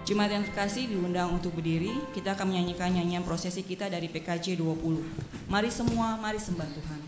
Jemaat yang terkasih diundang untuk berdiri. Kita akan menyanyikan nyanyian prosesi kita dari PKJ 20. Mari semua, mari sembah Tuhan.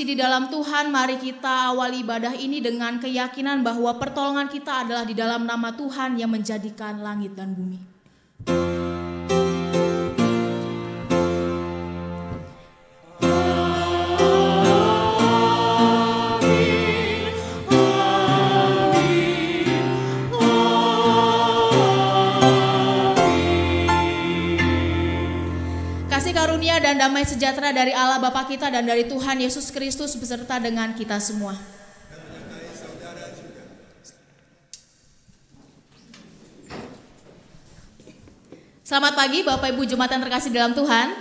Di dalam Tuhan, mari kita awali ibadah ini dengan keyakinan bahwa pertolongan kita adalah di dalam nama Tuhan yang menjadikan langit dan bumi. Karunia dan damai sejahtera dari Allah Bapa kita dan dari Tuhan Yesus Kristus beserta dengan kita semua. Selamat pagi Bapak Ibu jemaat yang terkasih dalam Tuhan.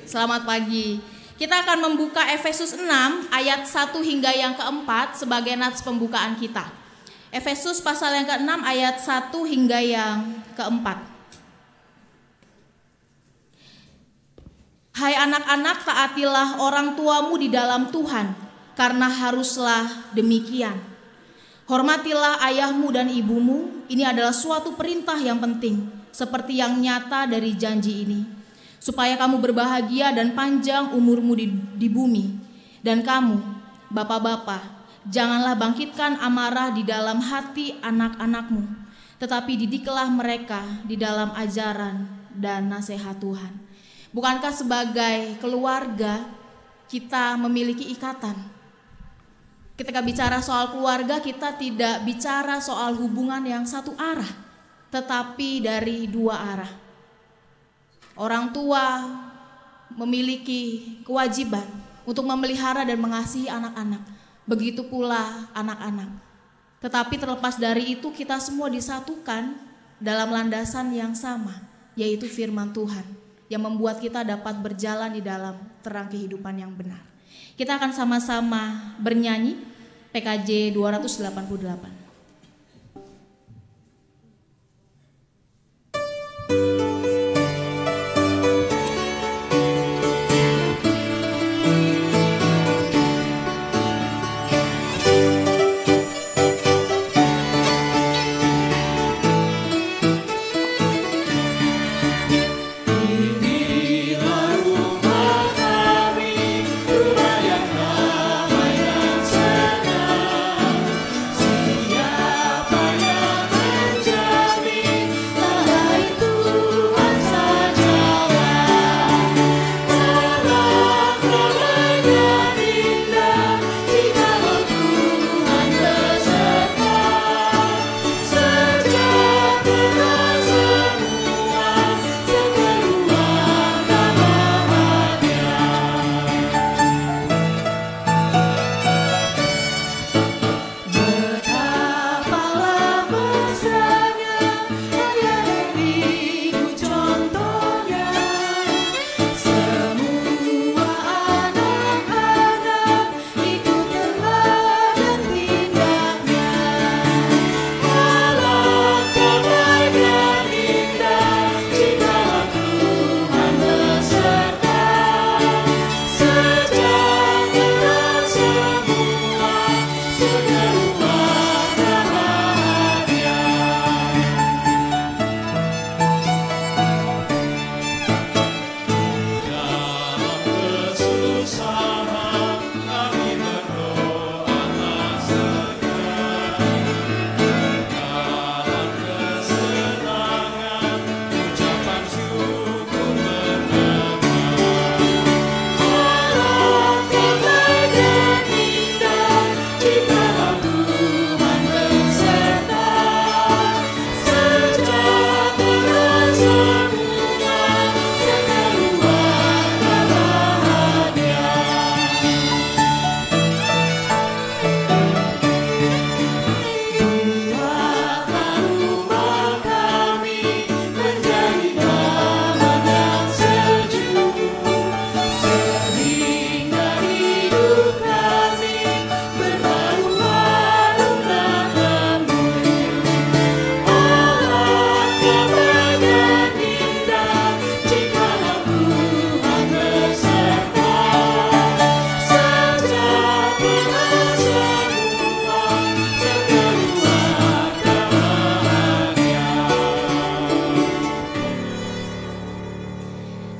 Selamat pagi. Kita akan membuka Efesus 6 ayat 1 hingga yang keempat sebagai nats pembukaan kita. Efesus pasal yang ke-6 ayat 1 hingga yang keempat. Hai anak-anak, taatilah orang tuamu di dalam Tuhan, karena haruslah demikian. Hormatilah ayahmu dan ibumu, ini adalah suatu perintah yang penting, seperti yang nyata dari janji ini, supaya kamu berbahagia dan panjang umurmu di bumi. Dan kamu, bapak-bapak, janganlah bangkitkan amarah di dalam hati anak-anakmu, tetapi didiklah mereka di dalam ajaran dan nasihat Tuhan. Bukankah sebagai keluarga kita memiliki ikatan? Ketika bicara soal keluarga, kita tidak bicara soal hubungan yang satu arah, tetapi dari dua arah. Orang tua memiliki kewajiban untuk memelihara dan mengasihi anak-anak. Begitu pula anak-anak. Tetapi terlepas dari itu, kita semua disatukan dalam landasan yang sama, yaitu firman Tuhan. yang membuat kita dapat berjalan di dalam terang kehidupan yang benar. Kita akan sama-sama bernyanyi PKJ 288.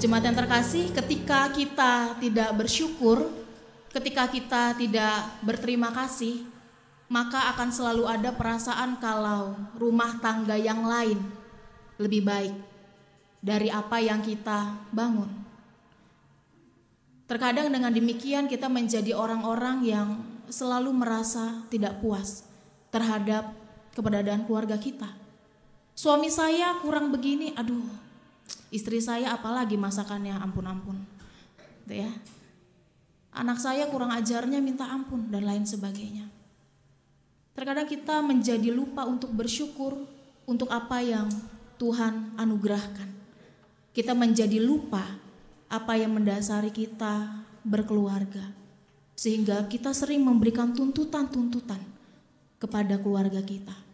Jemaat yang terkasih, ketika kita tidak bersyukur, ketika kita tidak berterima kasih, maka akan selalu ada perasaan kalau rumah tangga yang lain lebih baik dari apa yang kita bangun. Terkadang dengan demikian kita menjadi orang-orang yang selalu merasa tidak puas terhadap keberadaan keluarga kita. Suami saya kurang begini, aduh, istri saya apalagi masakannya, ampun-ampun, gitu ya. Anak saya kurang ajarnya, minta ampun, dan lain sebagainya. Terkadang kita menjadi lupa untuk bersyukur untuk apa yang Tuhan anugerahkan. Kita menjadi lupa apa yang mendasari kita berkeluarga, sehingga kita sering memberikan tuntutan-tuntutan kepada keluarga kita.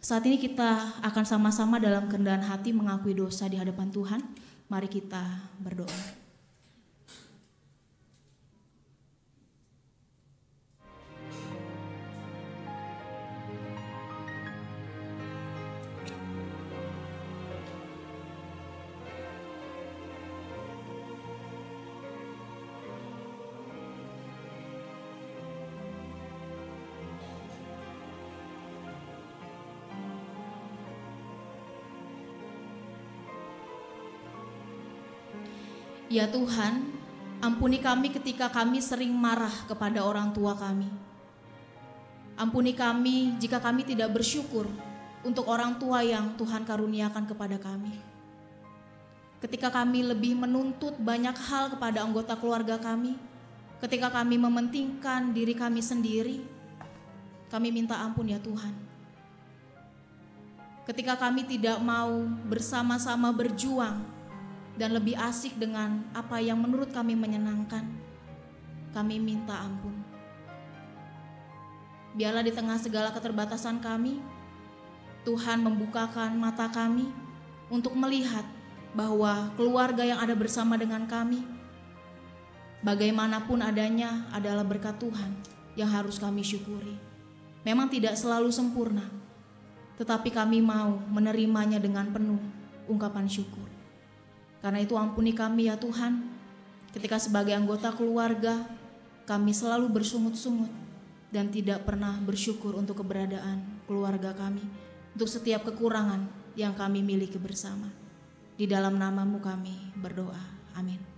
Saat ini kita akan sama-sama dalam kerendahan hati mengakui dosa di hadapan Tuhan. Mari kita berdoa. Ya Tuhan, ampuni kami ketika kami sering marah kepada orang tua kami. Ampuni kami jika kami tidak bersyukur untuk orang tua yang Tuhan karuniakan kepada kami. Ketika kami lebih menuntut banyak hal kepada anggota keluarga kami, ketika kami mementingkan diri kami sendiri, kami minta ampun ya Tuhan. Ketika kami tidak mau bersama-sama berjuang dan lebih asik dengan apa yang menurut kami menyenangkan, kami minta ampun. Biarlah di tengah segala keterbatasan kami, Tuhan membukakan mata kami untuk melihat bahwa keluarga yang ada bersama dengan kami, bagaimanapun adanya, adalah berkat Tuhan yang harus kami syukuri. Memang tidak selalu sempurna, tetapi kami mau menerimanya dengan penuh ungkapan syukur. Karena itu ampuni kami ya Tuhan, ketika sebagai anggota keluarga kami selalu bersungut-sungut dan tidak pernah bersyukur untuk keberadaan keluarga kami, untuk setiap kekurangan yang kami miliki bersama. Di dalam nama-Mu kami berdoa. Amin.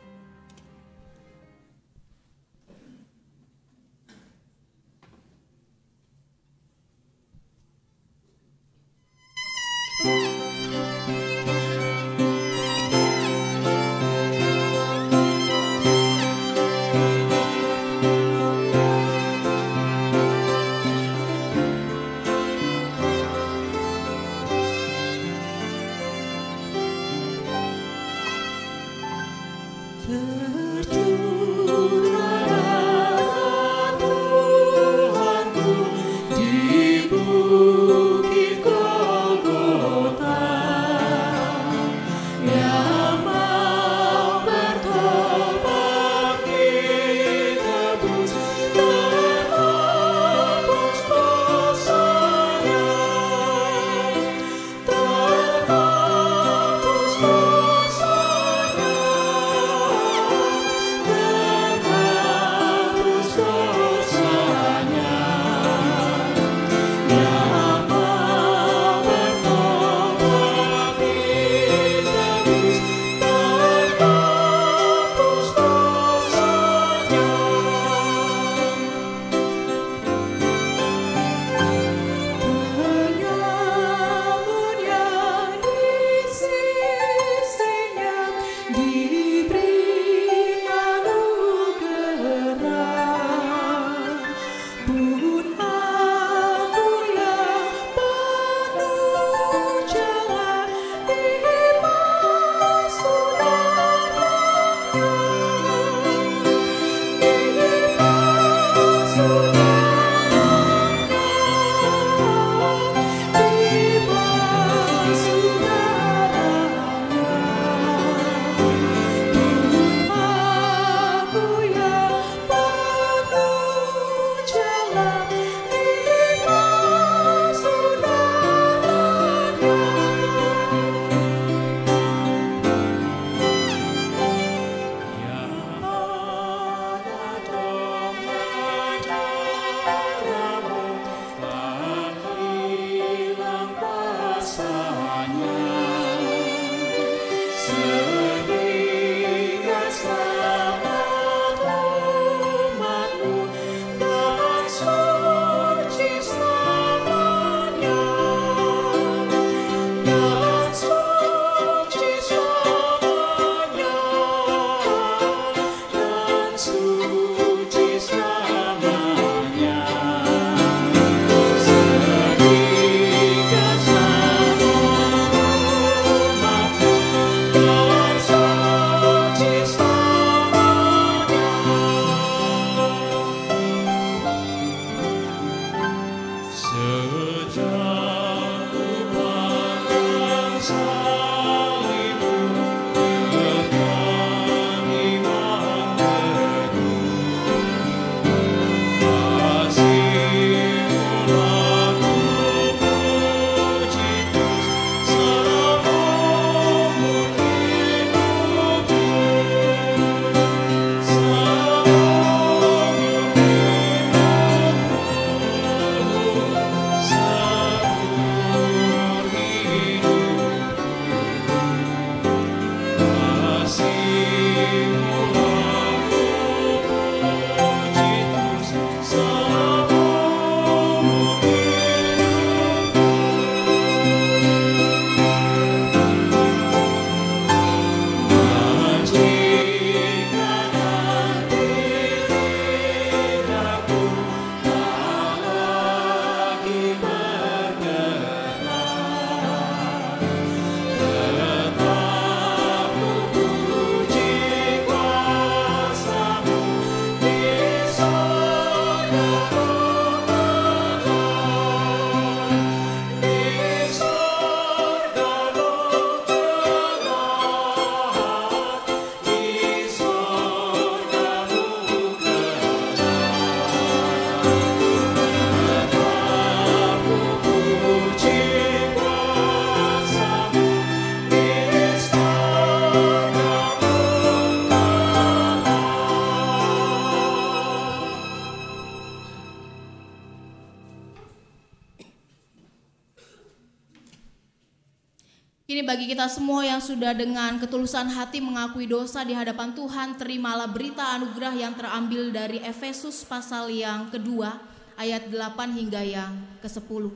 Kini bagi kita semua yang sudah dengan ketulusan hati mengakui dosa di hadapan Tuhan, terimalah berita anugerah yang terambil dari Efesus pasal yang kedua, ayat 8 hingga yang ke-10.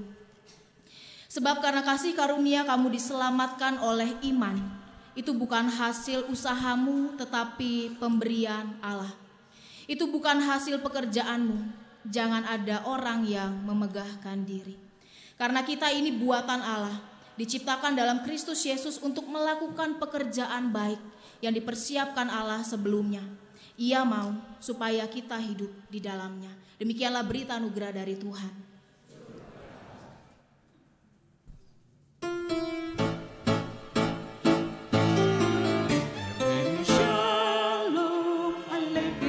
Sebab karena kasih karunia kamu diselamatkan oleh iman. Itu bukan hasil usahamu tetapi pemberian Allah. Itu bukan hasil pekerjaanmu. Jangan ada orang yang memegahkan diri. Karena kita ini buatan Allah, diciptakan dalam Kristus Yesus untuk melakukan pekerjaan baik yang dipersiapkan Allah sebelumnya. Ia mau supaya kita hidup di dalamnya. Demikianlah berita anugerah dari Tuhan. Shalom Aleichem.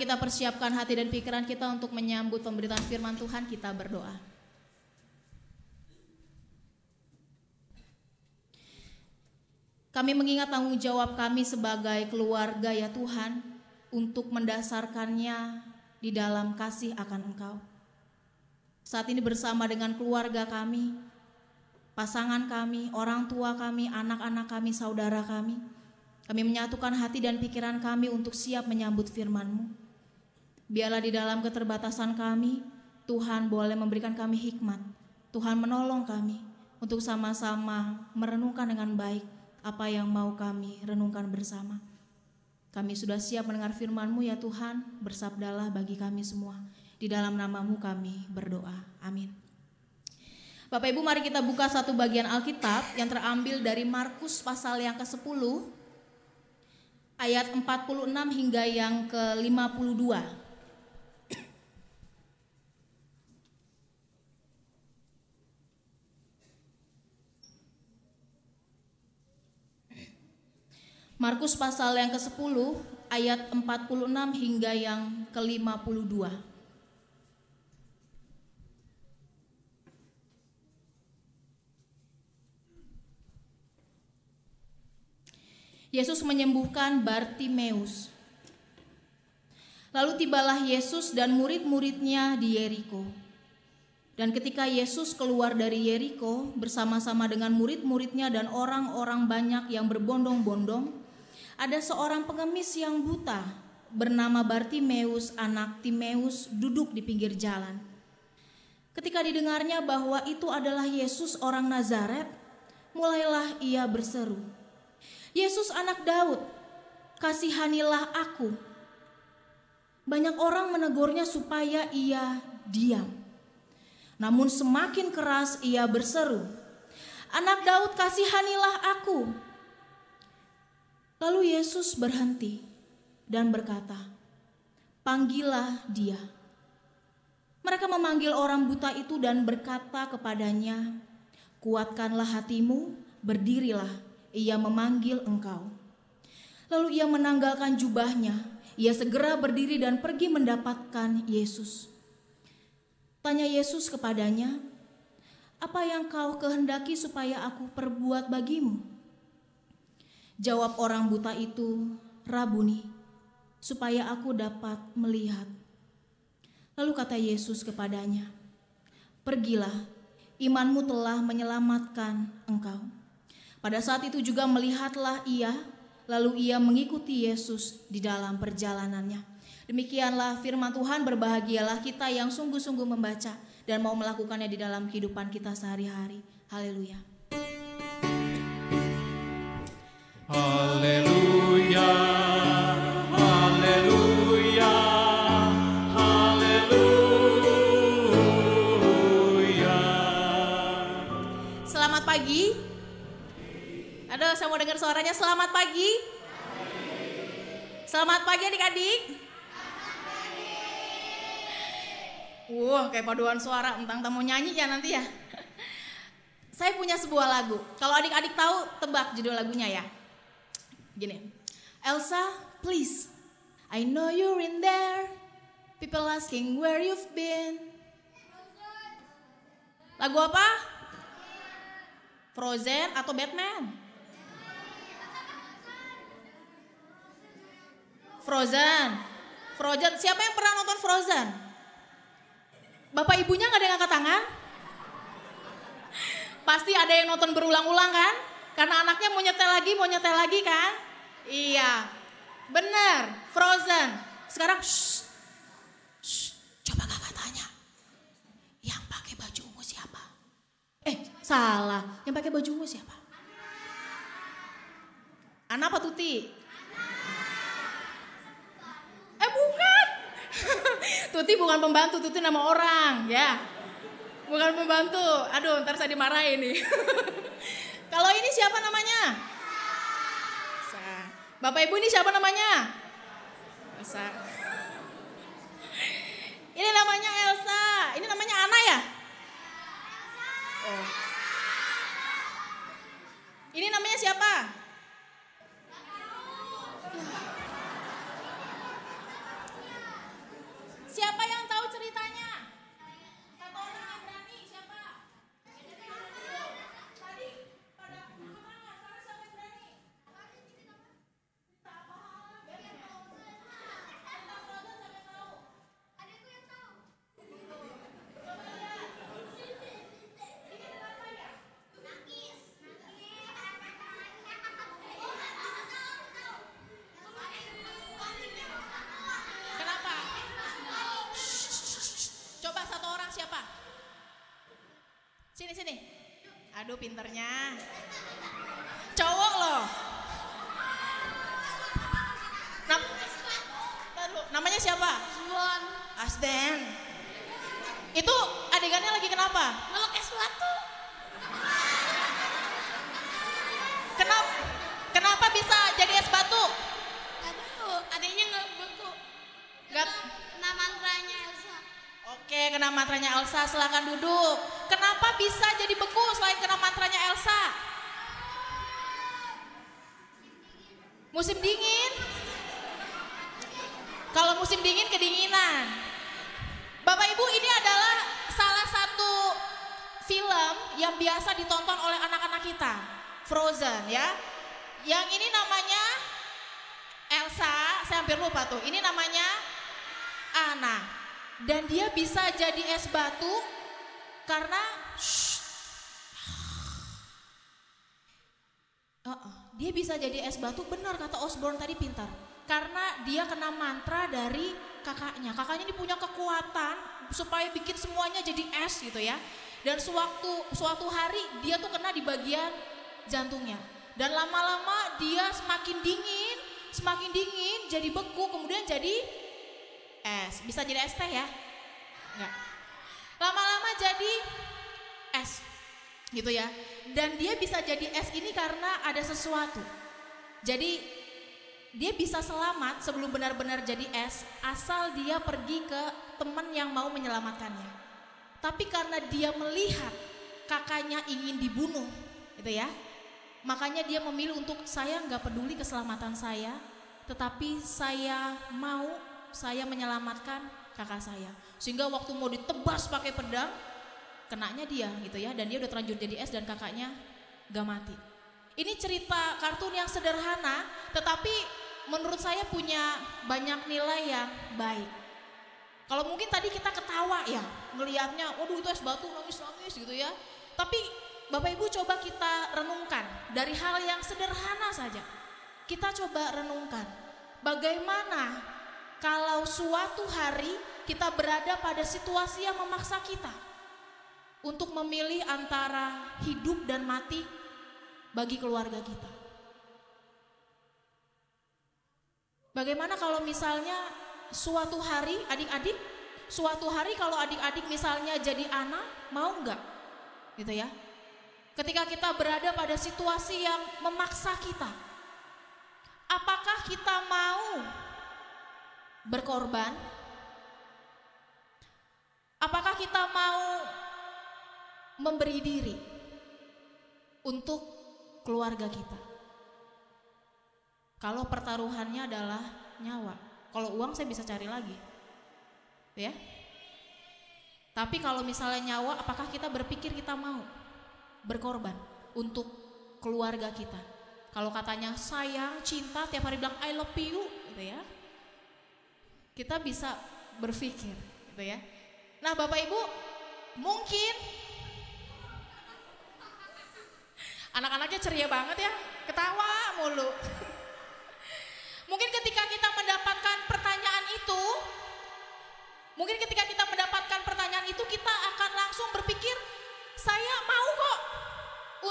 kita persiapkan hati dan pikiran kita untuk menyambut pemberitaan firman Tuhan, kita berdoa. Kami mengingat tanggung jawab kami sebagai keluarga ya Tuhan, untuk mendasarkannya di dalam kasih akan Engkau. Saat ini bersama dengan keluarga kami, pasangan kami, orang tua kami, anak-anak kami, saudara kami menyatukan hati dan pikiran kami untuk siap menyambut firman-Mu. Biarlah di dalam keterbatasan kami, Tuhan boleh memberikan kami hikmat. Tuhan menolong kami untuk sama-sama merenungkan dengan baik apa yang mau kami renungkan bersama. Kami sudah siap mendengar firman-Mu ya Tuhan, bersabdalah bagi kami semua. Di dalam nama-Mu kami berdoa, amin. Bapak Ibu, mari kita buka satu bagian Alkitab yang terambil dari Markus pasal yang ke-10, ayat 46 hingga yang ke-52. Markus pasal yang ke-10 ayat 46 hingga yang ke-52. Yesus menyembuhkan Bartimeus. Lalu tibalah Yesus dan murid-muridnya di Yeriko. Dan ketika Yesus keluar dari Yeriko bersama-sama dengan murid-muridnya dan orang-orang banyak yang berbondong-bondong, ada seorang pengemis yang buta bernama Bartimeus, anak Timeus, duduk di pinggir jalan. Ketika didengarnya bahwa itu adalah Yesus orang Nazaret, mulailah ia berseru, "Yesus anak Daud, kasihanilah aku." Banyak orang menegurnya supaya ia diam. Namun semakin keras ia berseru, "Anak Daud, kasihanilah aku." Lalu Yesus berhenti dan berkata, "Panggillah dia." Mereka memanggil orang buta itu dan berkata kepadanya, "Kuatkanlah hatimu, berdirilah, ia memanggil engkau." Lalu ia menanggalkan jubahnya, ia segera berdiri dan pergi mendapatkan Yesus. Tanya Yesus kepadanya, "Apa yang kau kehendaki supaya aku perbuat bagimu?" Jawab orang buta itu, "Rabuni, supaya aku dapat melihat." Lalu kata Yesus kepadanya, "Pergilah, imanmu telah menyelamatkan engkau." Pada saat itu juga melihatlah ia, lalu ia mengikuti Yesus di dalam perjalanannya. Demikianlah firman Tuhan. Berbahagialah kita yang sungguh-sungguh membaca dan mau melakukannya di dalam kehidupan kita sehari-hari. Haleluya. Haleluya, haleluya, haleluya. Selamat pagi. Aduh, saya mau dengar suaranya. Selamat pagi. Selamat pagi adik-adik. Wah, kayak paduan suara. Entang mau nyanyi ya nanti ya. Saya punya sebuah lagu. Kalau adik-adik tahu, tebak judul lagunya ya. Gini, Elsa, please, I know you're in there. People asking where you've been. Lagu apa? Frozen atau Batman? Frozen. Frozen. Siapa yang pernah nonton Frozen? Bapak ibunya nggak ada yang angkat tangan? Pasti ada yang nonton berulang-ulang kan? Karena anaknya mau nyetel lagi kan? Iya, benar, Frozen. Sekarang, coba kakak tanya, yang pakai baju ungu siapa? Salah, yang pakai baju ungu siapa? Ana apa Tuti? Bukan. Tuti bukan pembantu, Tuti nama orang, ya. Bukan pembantu. Aduh, ntar saya dimarahin nih. Kalau ini siapa namanya? Bapak Ibu, ini siapa namanya? Elsa. Ini namanya Elsa. Ini namanya Ana ya? Oh. Ini namanya siapa? Aduh pinternya. Cowok loh. Namanya siapa? Asbon. Asden. Itu adegannya lagi kenapa? Ngeluk es batu. Kenapa bisa jadi es batu? Aduh, adanya nggak beku. Gak. Kena mantranya Elsa. Oke, kena mantranya Elsa, silakan duduk. Kenapa bisa jadi beku selain kena mantranya Elsa? Musim dingin. Kalau musim dingin kedinginan. Bapak Ibu, ini adalah salah satu film yang biasa ditonton oleh anak-anak kita. Frozen ya. Yang ini namanya Elsa, saya hampir lupa tuh. Ini namanya Anna. Dan dia bisa jadi es batu karena dia bisa jadi es batu, benar kata Osborne tadi, pintar. Karena dia kena mantra dari kakaknya. Kakaknya ini punya kekuatan supaya bikin semuanya jadi es gitu ya. Dan suatu hari dia tuh kena di bagian jantungnya. Dan lama-lama dia semakin dingin, jadi beku, kemudian jadi es. Bisa jadi es teh ya? Enggak. Lama-lama jadi es gitu ya. Dan dia bisa jadi es ini karena ada sesuatu. Jadi dia bisa selamat sebelum benar-benar jadi es asal dia pergi ke teman yang mau menyelamatkannya. Tapi karena dia melihat kakaknya ingin dibunuh gitu ya, makanya dia memilih untuk saya nggak peduli keselamatan saya, tetapi saya menyelamatkan kakak saya. Sehingga waktu mau ditebas pakai pedang, kenanya dia gitu ya, dan dia udah terlanjur jadi es dan kakaknya nggak mati. Ini cerita kartun yang sederhana, tetapi menurut saya punya banyak nilai yang baik. Kalau mungkin tadi kita ketawa ya, ngelihatnya, waduh itu es batu nangis-nangis gitu ya. Tapi Bapak Ibu coba kita renungkan dari hal yang sederhana saja. Kita coba renungkan, bagaimana kalau suatu hari kita berada pada situasi yang memaksa kita untuk memilih antara hidup dan mati bagi keluarga kita. Bagaimana kalau misalnya suatu hari adik-adik, kalau adik-adik misalnya jadi anak, mau nggak? Gitu ya. Ketika kita berada pada situasi yang memaksa kita, apakah kita mau berkorban? Apakah kita mau memberi diri untuk keluarga kita? Kalau pertaruhannya adalah nyawa, kalau uang saya bisa cari lagi, ya. Tapi kalau misalnya nyawa, apakah kita berpikir kita mau berkorban untuk keluarga kita? Kalau katanya sayang, cinta, tiap hari bilang I love you, gitu ya. Kita bisa berpikir, gitu ya. Nah, Bapak Ibu, mungkin anak-anaknya ceria banget ya, ketawa mulu. Mungkin ketika kita mendapatkan pertanyaan itu, kita akan langsung berpikir, saya mau kok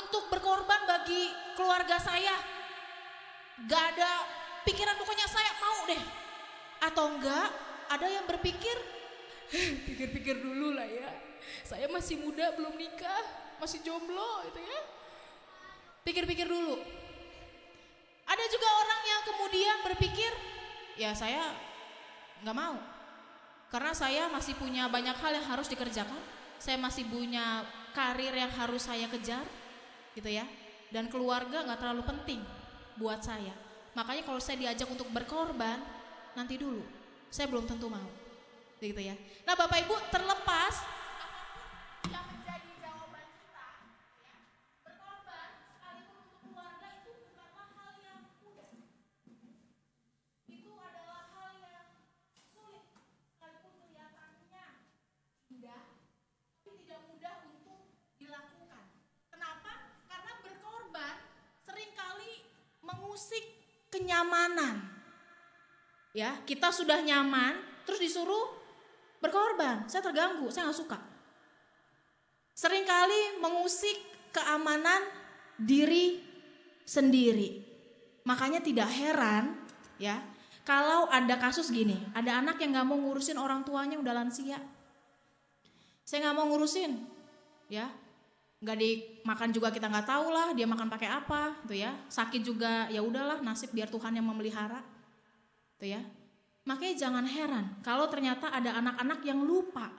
untuk berkorban bagi keluarga saya. Gak ada pikiran pokoknya saya mau deh. Atau enggak, ada yang berpikir, pikir-pikir dulu lah ya. Saya masih muda, belum nikah, masih jomblo gitu ya. Pikir-pikir dulu. Ada juga orang yang kemudian berpikir, ya saya nggak mau, karena saya masih punya banyak hal yang harus dikerjakan, saya masih punya karir yang harus saya kejar, gitu ya, dan keluarga nggak terlalu penting buat saya. Makanya kalau saya diajak untuk berkorban, nanti dulu, saya belum tentu mau, gitu ya. Nah Bapak Ibu, terlepas apapun yang menjadi jawaban kita, ya, berkorban sekalipun untuk keluarga itu bukanlah hal yang mudah. Itu adalah hal yang sulit, sekalipun kelihatannya indah, tapi tidak mudah untuk dilakukan. Kenapa? Karena berkorban seringkali mengusik kenyamanan. Ya, kita sudah nyaman, terus disuruh berkorban. Saya terganggu, saya nggak suka. Seringkali mengusik keamanan diri sendiri. Makanya tidak heran ya kalau ada kasus gini, ada anak yang gak mau ngurusin orang tuanya udah lansia. Saya gak mau ngurusin ya, gak dimakan juga kita gak tahu lah dia makan pakai apa gitu ya. Sakit juga ya udahlah, nasib biar Tuhan yang memelihara gitu ya. Makanya jangan heran kalau ternyata ada anak-anak yang lupa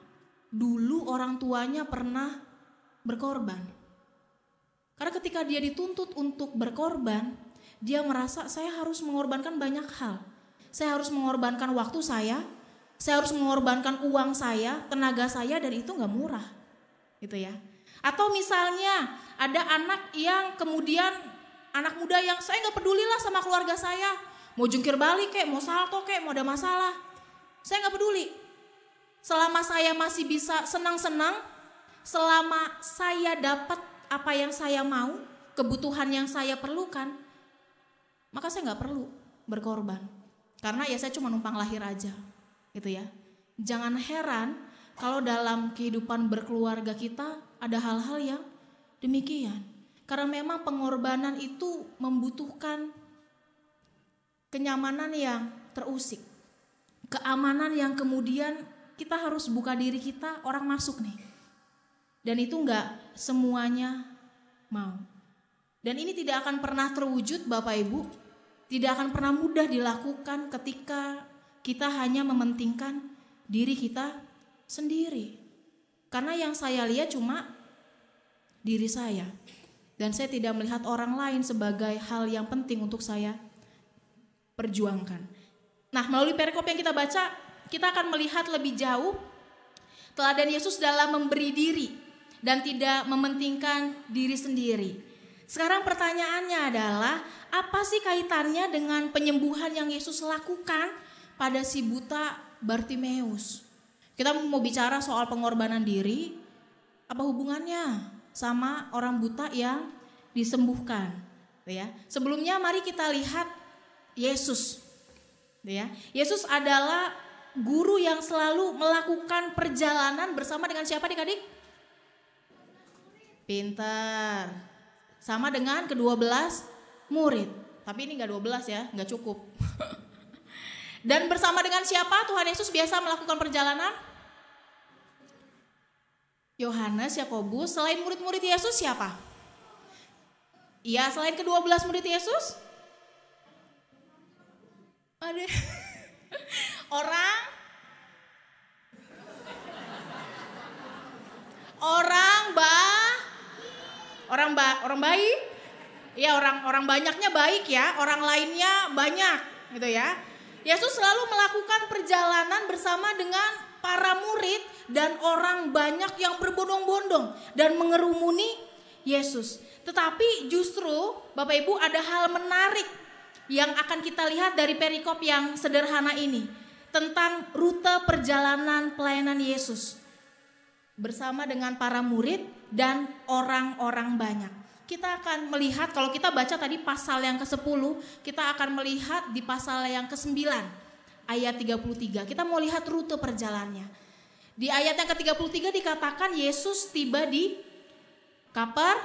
dulu orang tuanya pernah berkorban. Karena ketika dia dituntut untuk berkorban, dia merasa saya harus mengorbankan banyak hal. Saya harus mengorbankan waktu saya harus mengorbankan uang saya, tenaga saya, dan itu gak murah gitu ya. Atau misalnya ada anak yang kemudian, anak muda yang saya gak peduli lah sama keluarga saya, mau jungkir balik kek, mau salto kek, mau ada masalah, saya gak peduli. Selama saya masih bisa senang-senang, selama saya dapat apa yang saya mau, kebutuhan yang saya perlukan, maka saya gak perlu berkorban. Karena ya saya cuma numpang lahir aja gitu ya. Jangan heran kalau dalam kehidupan berkeluarga kita ada hal-hal yang demikian. Karena memang pengorbanan itu membutuhkan kenyamanan yang terusik, keamanan yang kemudian kita harus buka diri kita, orang masuk nih. Dan itu enggak semuanya mau. Dan ini tidak akan pernah terwujud Bapak Ibu, tidak akan pernah mudah dilakukan ketika kita hanya mementingkan diri kita sendiri. Karena yang saya lihat cuma diri saya. Dan saya tidak melihat orang lain sebagai hal yang penting untuk saya perjuangkan. Nah, melalui perikop yang kita baca, kita akan melihat lebih jauh teladan Yesus dalam memberi diri dan tidak mementingkan diri sendiri. Sekarang pertanyaannya adalah, apa sih kaitannya dengan penyembuhan yang Yesus lakukan pada si buta Bartimeus? Kita mau bicara soal pengorbanan diri, apa hubungannya sama orang buta yang disembuhkan? Ya. Sebelumnya mari kita lihat Yesus. Ya. Yesus adalah guru yang selalu melakukan perjalanan bersama dengan siapa adik-adik? Pintar. Sama dengan ke-12 murid. Tapi ini gak 12 ya, gak cukup. Dan bersama dengan siapa Tuhan Yesus biasa melakukan perjalanan? Yohanes, Yakobus. Selain murid-murid Yesus siapa? Iya, selain ke-12 murid Yesus? Ada orang baik, ya orang banyaknya baik ya, orang lainnya banyak, gitu ya. Yesus selalu melakukan perjalanan bersama dengan para murid dan orang banyak yang berbondong-bondong dan mengerumuni Yesus. Tetapi justru Bapak Ibu ada hal menarik yang akan kita lihat dari perikop yang sederhana ini tentang rute perjalanan pelayanan Yesus bersama dengan para murid dan orang-orang banyak. Kita akan melihat, kalau kita baca tadi pasal yang ke-10, kita akan melihat di pasal yang ke-9 ayat 33. Kita mau lihat rute perjalanannya. Di ayat yang ke-33 dikatakan Yesus tiba di Kapernaum.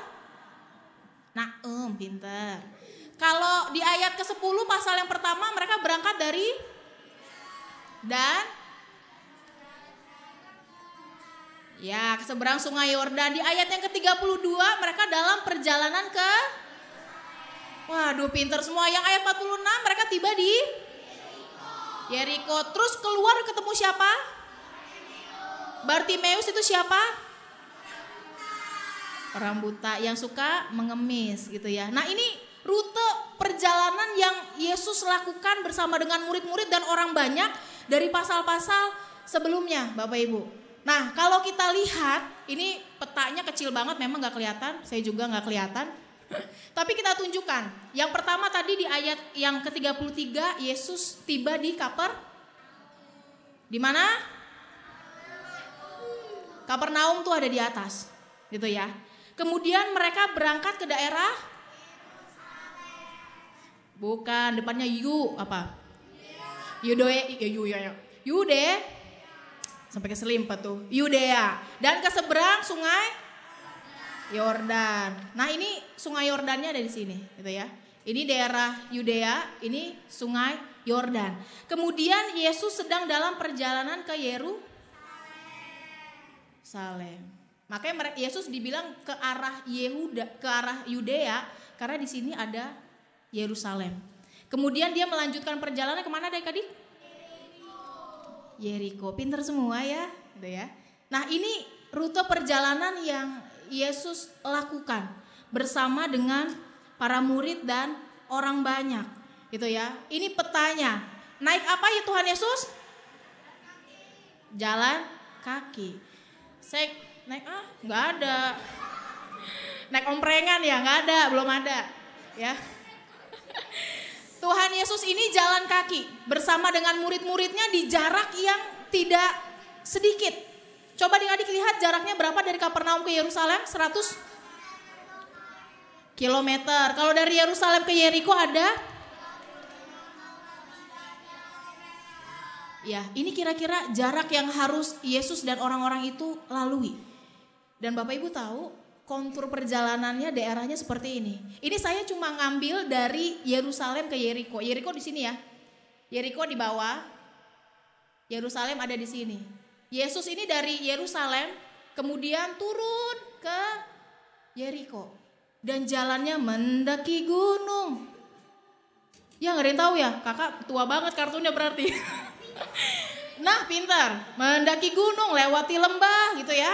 Pintar. Kalau di ayat ke-10 pasal yang pertama mereka berangkat dari ya, ke seberang sungai Yordan. Di ayat yang ke-32 mereka dalam perjalanan ke waduh pinter semua. Yang ayat 46 mereka tiba di Yeriko. Terus keluar ketemu siapa? Bartimeus itu siapa? Orang buta yang suka mengemis gitu ya. Nah, ini rute perjalanan yang Yesus lakukan bersama dengan murid-murid dan orang banyak dari pasal-pasal sebelumnya Bapak Ibu. Nah, kalau kita lihat, ini petanya kecil banget, memang gak kelihatan, saya juga gak kelihatan. Tapi kita tunjukkan, yang pertama tadi di ayat yang ke-33, Yesus tiba di di mana? Kapernaum tuh ada di atas, gitu ya. Kemudian mereka berangkat ke daerah, bukan, depannya Yude. Sampai keselimpet tuh, Yudea. Dan ke seberang sungai Yordan. Nah, ini sungai Yordannya ada di sini, gitu ya. Ini daerah Yudea, ini sungai Yordan. Kemudian Yesus sedang dalam perjalanan ke Yerusalem. Makanya Yesus dibilang ke arah Yudea karena di sini ada Yerusalem. Kemudian dia melanjutkan perjalanan kemana adik-adik? Yeriko. Pinter semua ya, gitu ya. Nah, ini rute perjalanan yang Yesus lakukan bersama dengan para murid dan orang banyak, gitu ya. Ini petanya. Naik apa ya Tuhan Yesus? Jalan kaki. Saya naik nggak ada. Naik omprengan ya nggak ada, belum ada, ya. Tuhan Yesus ini jalan kaki bersama dengan murid-muridnya di jarak yang tidak sedikit. Coba adik-adik lihat jaraknya berapa dari Kapernaum ke Yerusalem? 100 kilometer. Kalau dari Yerusalem ke Yeriko ada? Ya, ini kira-kira jarak yang harus Yesus dan orang-orang itu lalui. Dan Bapak Ibu tahu kontur perjalanannya daerahnya seperti ini. Ini saya cuma ngambil dari Yerusalem ke Yeriko. Yeriko di sini ya. Yeriko di bawah. Yerusalem ada di sini. Yesus ini dari Yerusalem kemudian turun ke Yeriko dan jalannya mendaki gunung. Ya nggak ada yang tahu ya, kakak tua banget kartunya berarti. Nah pintar, mendaki gunung lewati lembah gitu ya.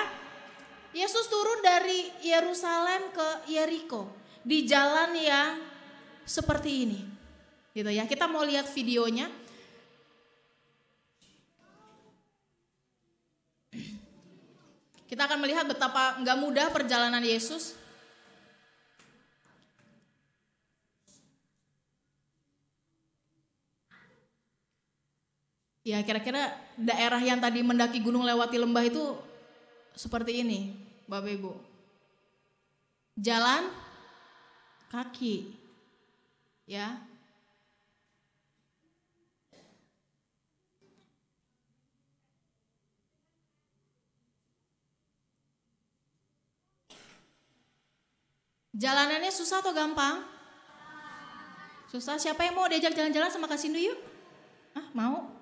Yesus turun dari Yerusalem ke Yeriko di jalan yang seperti ini, gitu ya. Kita mau lihat videonya. Kita akan melihat betapa nggak mudah perjalanan Yesus. Ya kira-kira daerah yang tadi mendaki gunung lewati lembah itu seperti ini, Bapak Ibu. Jalan kaki, ya. Jalanannya susah atau gampang? Susah. Siapa yang mau diajak jalan-jalan sama Kak Sindu yuk? Mau?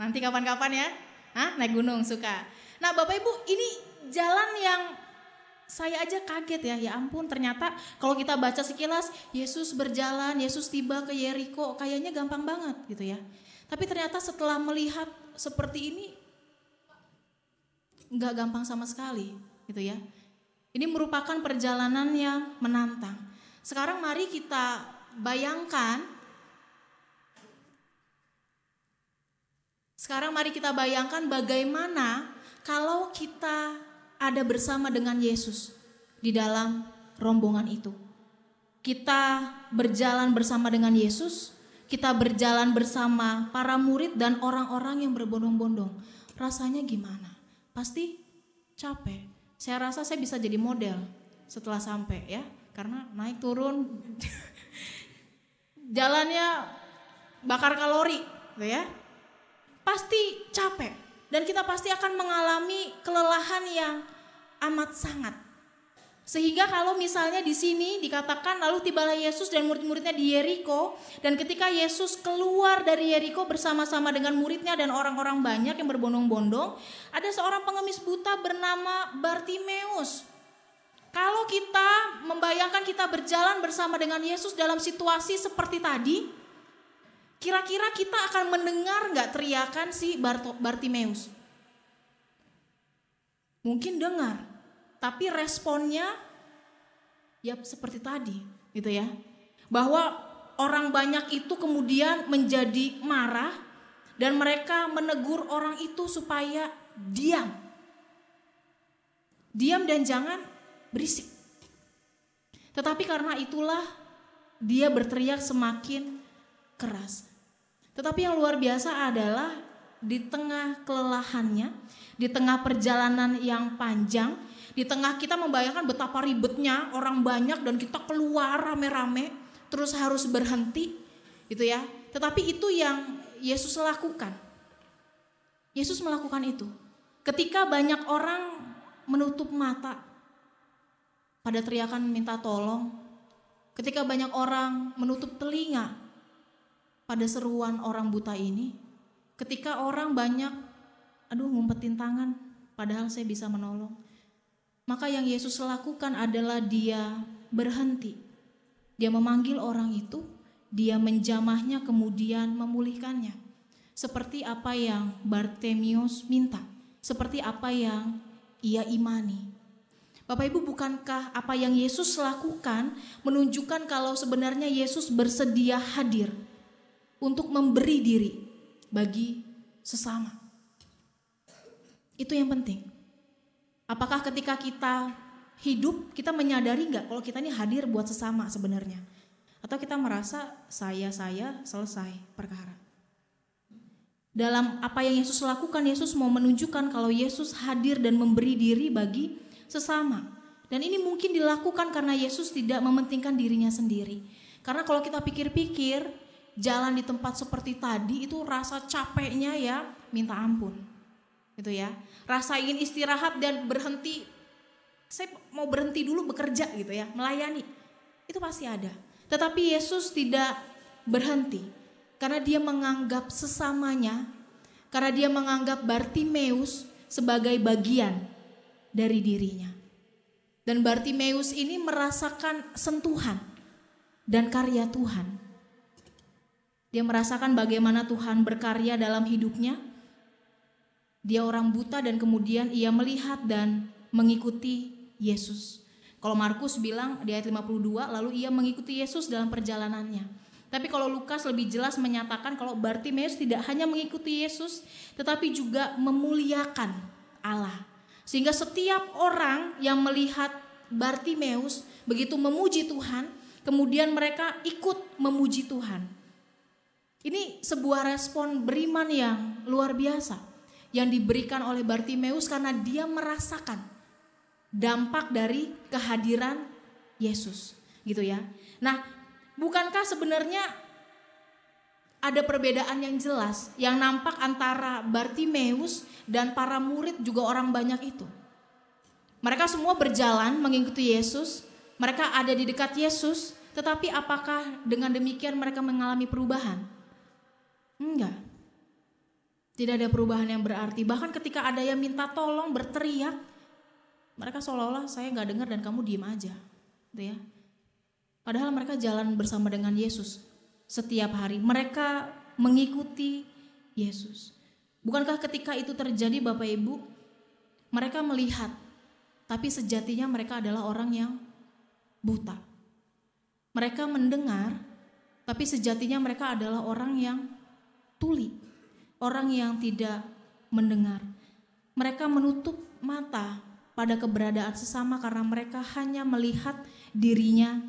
Nanti kapan-kapan ya? Naik gunung suka. Nah Bapak Ibu, ini jalan yang saya aja kaget ya. Ya ampun, ternyata kalau kita baca sekilas Yesus berjalan, Yesus tiba ke Yeriko, kayaknya gampang banget gitu ya. Tapi ternyata setelah melihat seperti ini nggak gampang sama sekali gitu ya. Ini merupakan perjalanan yang menantang. Sekarang mari kita bayangkan. Bagaimana kalau kita ada bersama dengan Yesus di dalam rombongan itu. Kita berjalan bersama dengan Yesus, kita berjalan bersama para murid dan orang-orang yang berbondong-bondong. Rasanya gimana? Pasti capek. Saya rasa saya bisa jadi model setelah sampai ya, karena naik turun jalannya bakar kalori, gitu ya. Pasti capek dan kita pasti akan mengalami kelelahan yang amat sangat. Sehingga kalau misalnya di sini dikatakan lalu tibalah Yesus dan murid-muridnya di Yeriko, dan ketika Yesus keluar dari Yeriko bersama-sama dengan muridnya dan orang-orang banyak yang berbondong-bondong, ada seorang pengemis buta bernama Bartimeus. Kalau kita membayangkan kita berjalan bersama dengan Yesus dalam situasi seperti tadi, kira-kira kita akan mendengar nggak teriakan si Bartimeus? Mungkin dengar. Tapi responnya ya seperti tadi gitu ya. Bahwa orang banyak itu kemudian menjadi marah dan mereka menegur orang itu supaya diam. Diam dan jangan berisik. Tetapi karena itulah dia berteriak semakin keras. Tetapi yang luar biasa adalah di tengah kelelahannya, di tengah perjalanan yang panjang, di tengah kita membayangkan betapa ribetnya orang banyak dan kita keluar rame-rame terus harus berhenti gitu ya. Tetapi itu yang Yesus lakukan. Yesus melakukan itu. Ketika banyak orang menutup mata, pada teriakan minta tolong, ketika banyak orang menutup telinga pada seruan orang buta ini, ketika orang banyak ngumpetin tangan padahal saya bisa menolong, maka yang Yesus lakukan adalah dia berhenti. Dia memanggil orang itu, dia menjamahnya kemudian memulihkannya. Seperti apa yang Bartimeus minta, seperti apa yang ia imani. Bapak Ibu, bukankah apa yang Yesus lakukan menunjukkan kalau sebenarnya Yesus bersedia hadir untuk memberi diri bagi sesama? Itu yang penting. Apakah ketika kita hidup kita menyadari nggak kalau kita ini hadir buat sesama sebenarnya? Atau kita merasa saya selesai perkara? Dalam apa yang Yesus lakukan, Yesus mau menunjukkan kalau Yesus hadir dan memberi diri bagi sesama. Dan ini mungkin dilakukan karena Yesus tidak mementingkan dirinya sendiri. Karena kalau kita pikir-pikir, jalan di tempat seperti tadi itu rasa capeknya ya minta ampun. Gitu ya. Rasa ingin istirahat dan berhenti, saya mau berhenti dulu bekerja gitu ya, melayani. Itu pasti ada. Tetapi Yesus tidak berhenti. Karena dia menganggap sesamanya, karena dia menganggap Bartimeus sebagai bagian dari dirinya. Dan Bartimeus ini merasakan sentuhan dan karya Tuhan. Dia merasakan bagaimana Tuhan berkarya dalam hidupnya. Dia orang buta dan kemudian ia melihat dan mengikuti Yesus. Kalau Markus bilang di ayat 52, lalu ia mengikuti Yesus dalam perjalanannya. Tapi kalau Lukas lebih jelas menyatakan kalau Bartimeus tidak hanya mengikuti Yesus, tetapi juga memuliakan Allah. Sehingga setiap orang yang melihat Bartimeus begitu memuji Tuhan, kemudian mereka ikut memuji Tuhan. Ini sebuah respon beriman yang luar biasa yang diberikan oleh Bartimeus karena dia merasakan dampak dari kehadiran Yesus, gitu ya. Nah, bukankah sebenarnya ada perbedaan yang jelas yang nampak antara Bartimeus dan para murid juga orang banyak itu? Mereka semua berjalan mengikuti Yesus, mereka ada di dekat Yesus, tetapi apakah dengan demikian mereka mengalami perubahan? Enggak. Tidak ada perubahan yang berarti. Bahkan ketika ada yang minta tolong berteriak, mereka seolah-olah saya gak dengar dan kamu diem aja, gitu ya. Padahal mereka jalan bersama dengan Yesus setiap hari. Mereka mengikuti Yesus. Bukankah ketika itu terjadi Bapak Ibu, mereka melihat, tapi sejatinya mereka adalah orang yang buta. Mereka mendengar, tapi sejatinya mereka adalah orang yang tuli, orang yang tidak mendengar. Mereka menutup mata pada keberadaan sesama karena mereka hanya melihat dirinya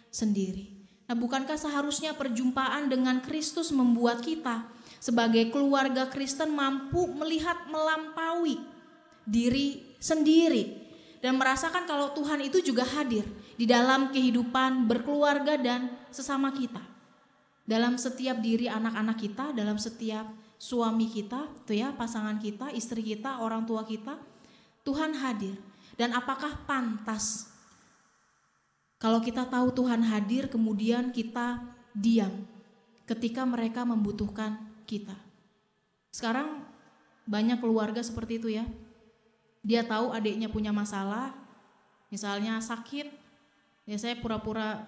sendiri. Nah, bukankah seharusnya perjumpaan dengan Kristus membuat kita sebagai keluarga Kristen mampu melihat melampaui diri sendiri dan merasakan kalau Tuhan itu juga hadir di dalam kehidupan berkeluarga dan sesama kita. Dalam setiap diri anak-anak kita, dalam setiap suami kita, tuh ya, pasangan kita, istri kita, orang tua kita, Tuhan hadir. Dan apakah pantas kalau kita tahu Tuhan hadir kemudian kita diam ketika mereka membutuhkan kita? Sekarang banyak keluarga seperti itu ya. Dia tahu adiknya punya masalah, misalnya sakit, ya saya pura-pura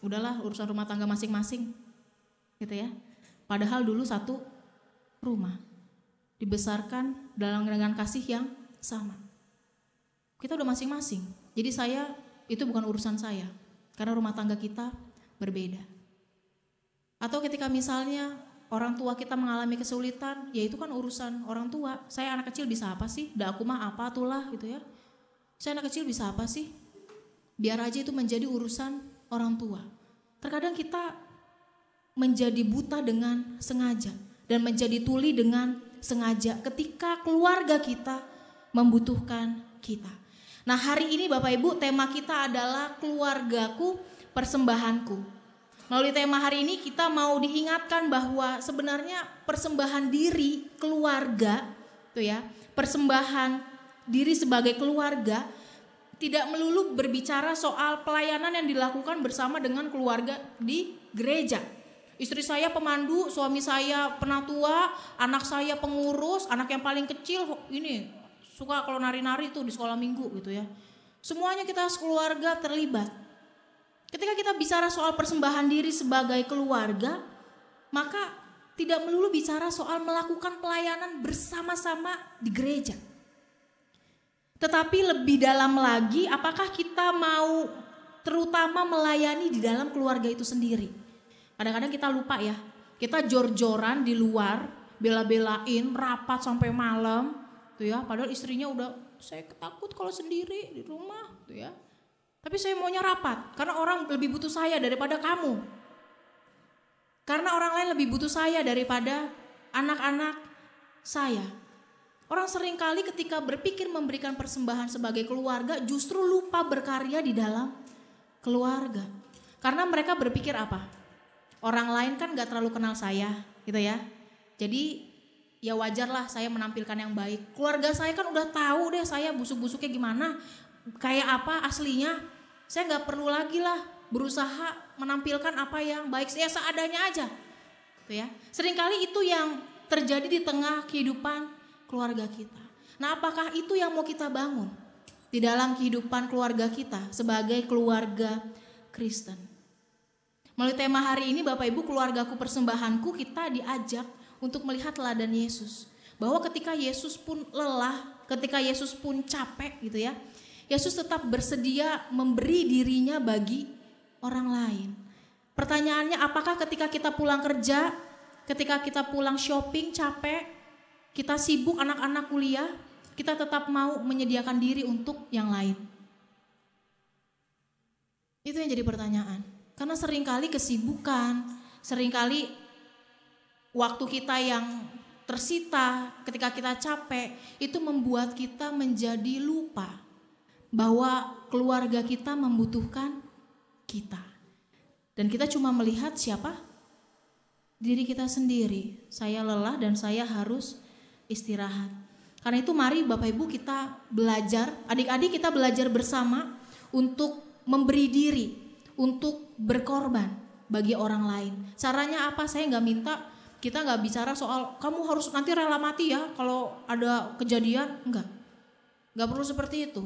udahlah urusan rumah tangga masing-masing gitu ya. Padahal dulu satu rumah, dibesarkan dengan kasih yang sama. Kita udah masing-masing, jadi saya itu bukan urusan saya, karena rumah tangga kita berbeda. Atau ketika misalnya orang tua kita mengalami kesulitan, ya itu kan urusan orang tua. Saya anak kecil bisa apa sih? Dah aku mah apa tulah gitu ya. Saya anak kecil bisa apa sih? Biar aja itu menjadi urusan orang tua. Terkadang kita menjadi buta dengan sengaja dan menjadi tuli dengan sengaja ketika keluarga kita membutuhkan kita. Nah, hari ini Bapak Ibu, tema kita adalah keluargaku, persembahanku. Melalui tema hari ini kita mau diingatkan bahwa sebenarnya persembahan diri keluarga, tuh ya, persembahan diri sebagai keluarga tidak melulu berbicara soal pelayanan yang dilakukan bersama dengan keluarga di gereja. Istri saya pemandu, suami saya penatua, anak saya pengurus, anak yang paling kecil ini suka kalau nari-nari tuh di sekolah minggu gitu ya. Semuanya kita sekeluarga terlibat. Ketika kita bicara soal persembahan diri sebagai keluarga, maka tidak melulu bicara soal melakukan pelayanan bersama-sama di gereja. Tetapi lebih dalam lagi, apakah kita mau terutama melayani di dalam keluarga itu sendiri? Kadang-kadang kita lupa ya, kita jor-joran di luar, bela-belain, rapat sampai malam, tuh ya. Padahal istrinya udah, saya takut kalau sendiri di rumah, tuh ya. Tapi saya maunya rapat, karena orang lebih butuh saya daripada kamu. Karena orang lain lebih butuh saya daripada anak-anak saya. Orang seringkali ketika berpikir memberikan persembahan sebagai keluarga justru lupa berkarya di dalam keluarga. Karena mereka berpikir apa? Orang lain kan gak terlalu kenal saya gitu ya. Jadi ya wajarlah saya menampilkan yang baik. Keluarga saya kan udah tahu deh saya busuk-busuknya gimana. Kayak apa aslinya. Saya gak perlu lagi lah berusaha menampilkan apa yang baik. Ya seadanya aja gitu ya. Seringkali itu yang terjadi di tengah kehidupan keluarga kita. Nah, apakah itu yang mau kita bangun di dalam kehidupan keluarga kita sebagai keluarga Kristen? Melalui tema hari ini Bapak Ibu, keluargaku persembahanku, kita diajak untuk melihat teladan Yesus. Bahwa ketika Yesus pun lelah, ketika Yesus pun capek gitu ya, Yesus tetap bersedia memberi dirinya bagi orang lain. Pertanyaannya, apakah ketika kita pulang kerja, ketika kita pulang shopping capek, kita sibuk anak-anak kuliah, kita tetap mau menyediakan diri untuk yang lain? Itu yang jadi pertanyaan. Karena seringkali kesibukan, seringkali waktu kita yang tersita ketika kita capek, itu membuat kita menjadi lupa bahwa keluarga kita membutuhkan kita. Dan kita cuma melihat siapa? Diri kita sendiri. Saya lelah dan saya harus istirahat. Karena itu mari Bapak Ibu kita belajar, adik-adik kita belajar bersama untuk memberi diri, untuk berkorban bagi orang lain. Caranya apa? Saya gak minta, kita gak bicara soal kamu harus nanti rela mati ya kalau ada kejadian. Enggak, gak perlu seperti itu.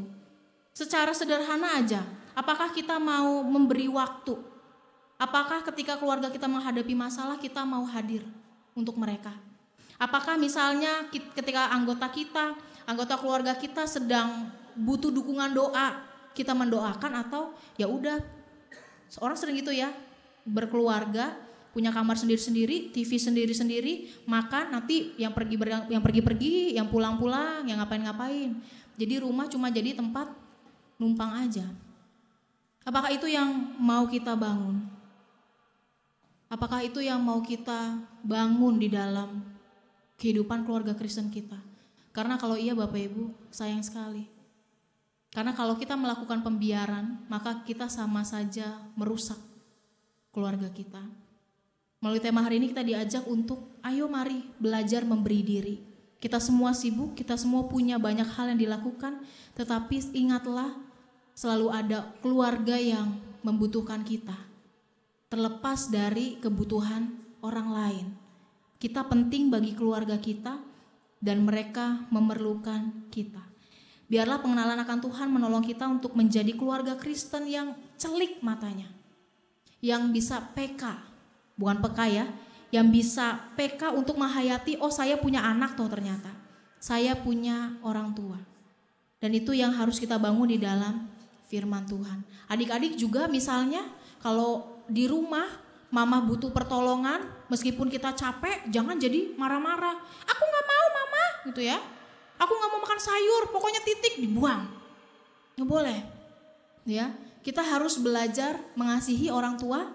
Secara sederhana aja, apakah kita mau memberi waktu? Apakah ketika keluarga kita menghadapi masalah kita mau hadir untuk mereka? Apakah misalnya ketika anggota keluarga kita sedang butuh dukungan doa, kita mendoakan, atau ya udah, seorang sering gitu ya, berkeluarga, punya kamar sendiri-sendiri, TV sendiri-sendiri, makan, nanti yang pergi-pergi, yang pulang-pulang, yang ngapain-ngapain. Jadi rumah cuma jadi tempat numpang aja. Apakah itu yang mau kita bangun? Apakah itu yang mau kita bangun di dalam kehidupan keluarga Kristen kita? Karena kalau iya Bapak Ibu, sayang sekali. Karena kalau kita melakukan pembiaran, maka kita sama saja merusak keluarga kita. Melalui tema hari ini kita diajak untuk ayo mari belajar memberi diri. Kita semua sibuk, kita semua punya banyak hal yang dilakukan, tetapi ingatlah selalu ada keluarga yang membutuhkan kita. Terlepas dari kebutuhan orang lain. Kita penting bagi keluarga kita dan mereka memerlukan kita. Biarlah pengenalan akan Tuhan menolong kita untuk menjadi keluarga Kristen yang celik matanya. Yang bisa PK, bukan PK ya, yang bisa PK untuk menghayati, oh saya punya anak toh ternyata. Saya punya orang tua. Dan itu yang harus kita bangun di dalam firman Tuhan. Adik-adik juga misalnya kalau di rumah mama butuh pertolongan, meskipun kita capek, jangan jadi marah-marah. Aku gak mau mama, gitu ya. Aku gak mau makan sayur, pokoknya titik, dibuang. Gak boleh. Ya, kita harus belajar mengasihi orang tua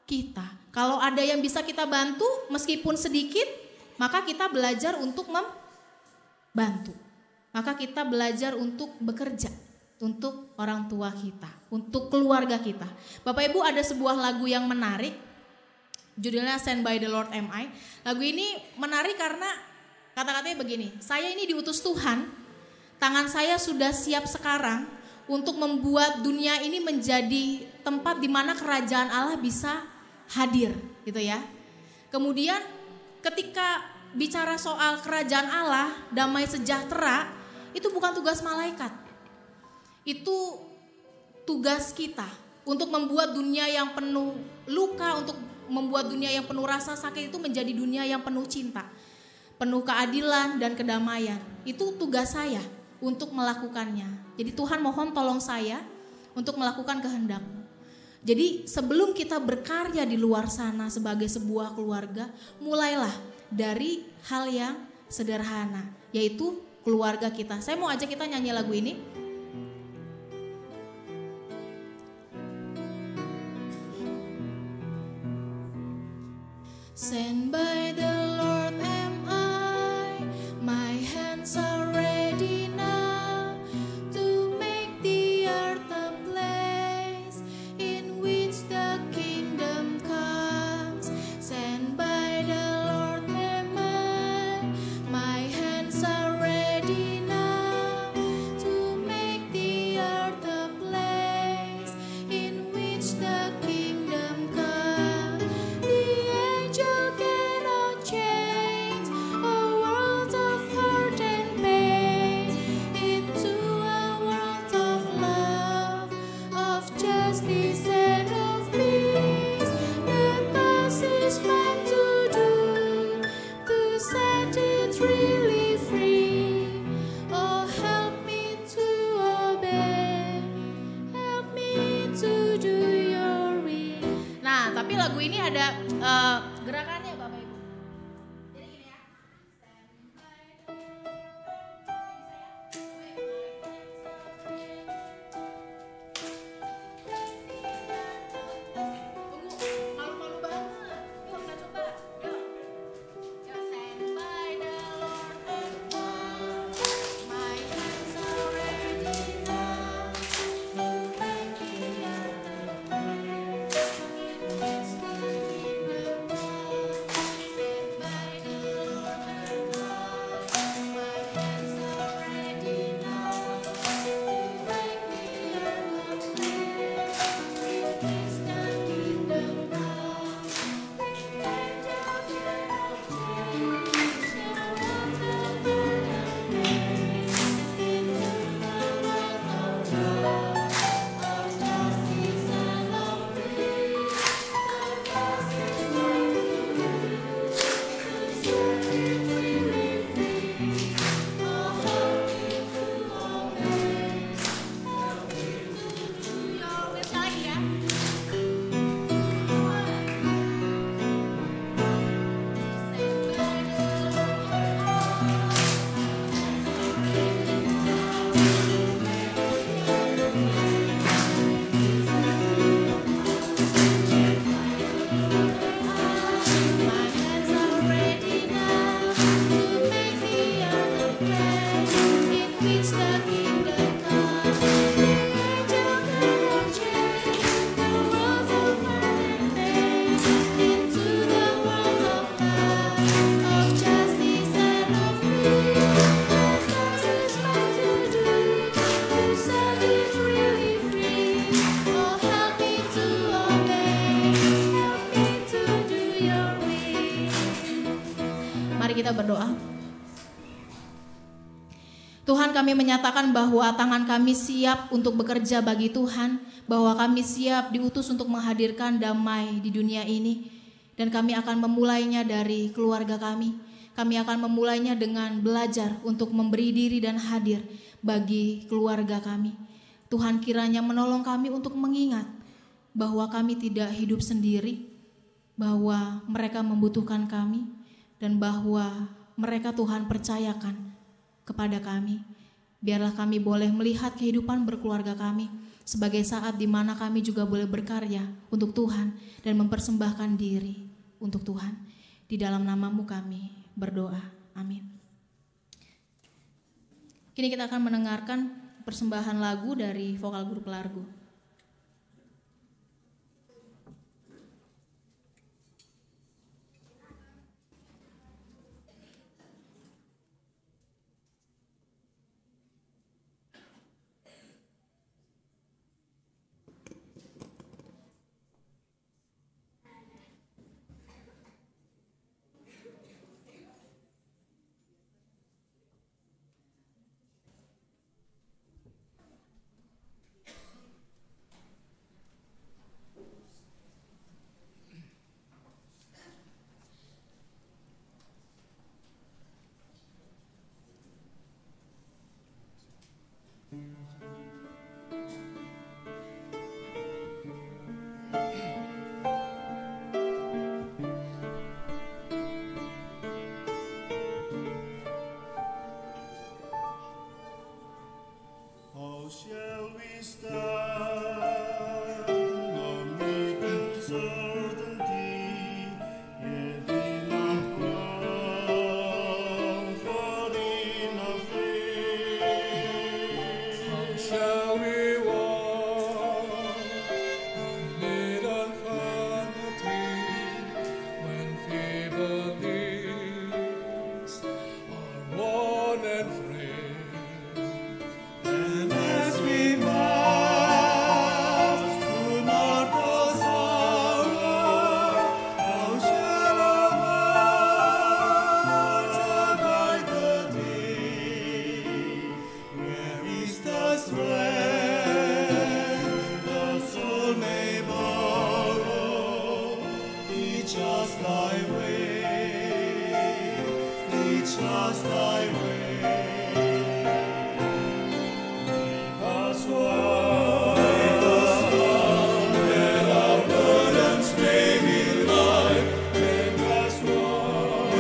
kita. Kalau ada yang bisa kita bantu, meskipun sedikit, maka kita belajar untuk membantu. Maka kita belajar untuk bekerja untuk orang tua kita, untuk keluarga kita. Bapak Ibu, ada sebuah lagu yang menarik, judulnya Stand by the Lord Am I. Lagu ini menarik karena kata-katanya begini, saya ini diutus Tuhan, tangan saya sudah siap sekarang untuk membuat dunia ini menjadi tempat di mana kerajaan Allah bisa hadir, gitu ya. Kemudian ketika bicara soal kerajaan Allah, damai sejahtera, itu bukan tugas malaikat. Itu tugas kita untuk membuat dunia yang penuh luka, untuk membuat dunia yang penuh rasa sakit itu menjadi dunia yang penuh cinta, penuh keadilan dan kedamaian. Itu tugas saya untuk melakukannya. Jadi Tuhan mohon tolong saya untuk melakukan kehendak-Mu. Jadi sebelum kita berkarya di luar sana sebagai sebuah keluarga, mulailah dari hal yang sederhana, yaitu keluarga kita. Saya mau ajak kita nyanyi lagu ini. Sent by the Lord am I, my hands are ready now to make the earth a place in which the kingdom comes. Sent by the Lord am I, my hands are ready now to make the earth a place in which the kingdom comes. The angel cannot change a world of hurt and pain into a world of love, of justice and of peace. That thus is meant to do, to set it really free. Oh, help me to obey, help me to do your will. Nah, tapi lagu ini ada gerakannya Bapak Ibu. Jadi gini ya. Tunggu, malu-malu banget. Yuk kita coba. Yuk. Yuk, stand by the Lord and my hands are ready now to make the earth a place in which the kingdom comes. Stand by the Lord and my hands are ready now to make the earth a place in which the kingdom comes. The angel cannot change the world of hurt and pain into the world of love, of justice and of peace. That thus is meant to do, to set it really free. Oh, help me to obey, help me to do your will. Sekali lagi ya. My hands are ready now to make the earth a place in which the kingdom comes. The angel cannot change the world of hurt and pain into the world of love, of justice and of peace. That thus is meant to do, to set it really free. Oh, help me to obey, help me to do your will. Mari kita berdoa. Tuhan, kami menyatakan bahwa tangan kami siap untuk bekerja bagi Tuhan, bahwa kami siap diutus untuk menghadirkan damai di dunia ini, dan kami akan memulainya dari keluarga kami. Kami akan memulainya dengan belajar untuk memberi diri dan hadir bagi keluarga kami. Tuhan kiranya menolong kami untuk mengingat bahwa kami tidak hidup sendiri, bahwa mereka membutuhkan kami, dan bahwa mereka Tuhan percayakan kepada kami. Biarlah kami boleh melihat kehidupan berkeluarga kami sebagai saat di mana kami juga boleh berkarya untuk Tuhan dan mempersembahkan diri untuk Tuhan. Di dalam nama-Mu kami berdoa. Amin. Kini kita akan mendengarkan persembahan lagu dari vokal grup Largo. shall we stand amid uncertainty, yet enough comfort in our faith? How shall we walk amid uncertainty when feeble limbs are worn and frail? And as we pass through mortal sorrow, how shall our hearts abide the day? Where is the strength the soul may borrow? Teach us thy way, teach us thy way. Make us one, that our burdens may be light. Make us one,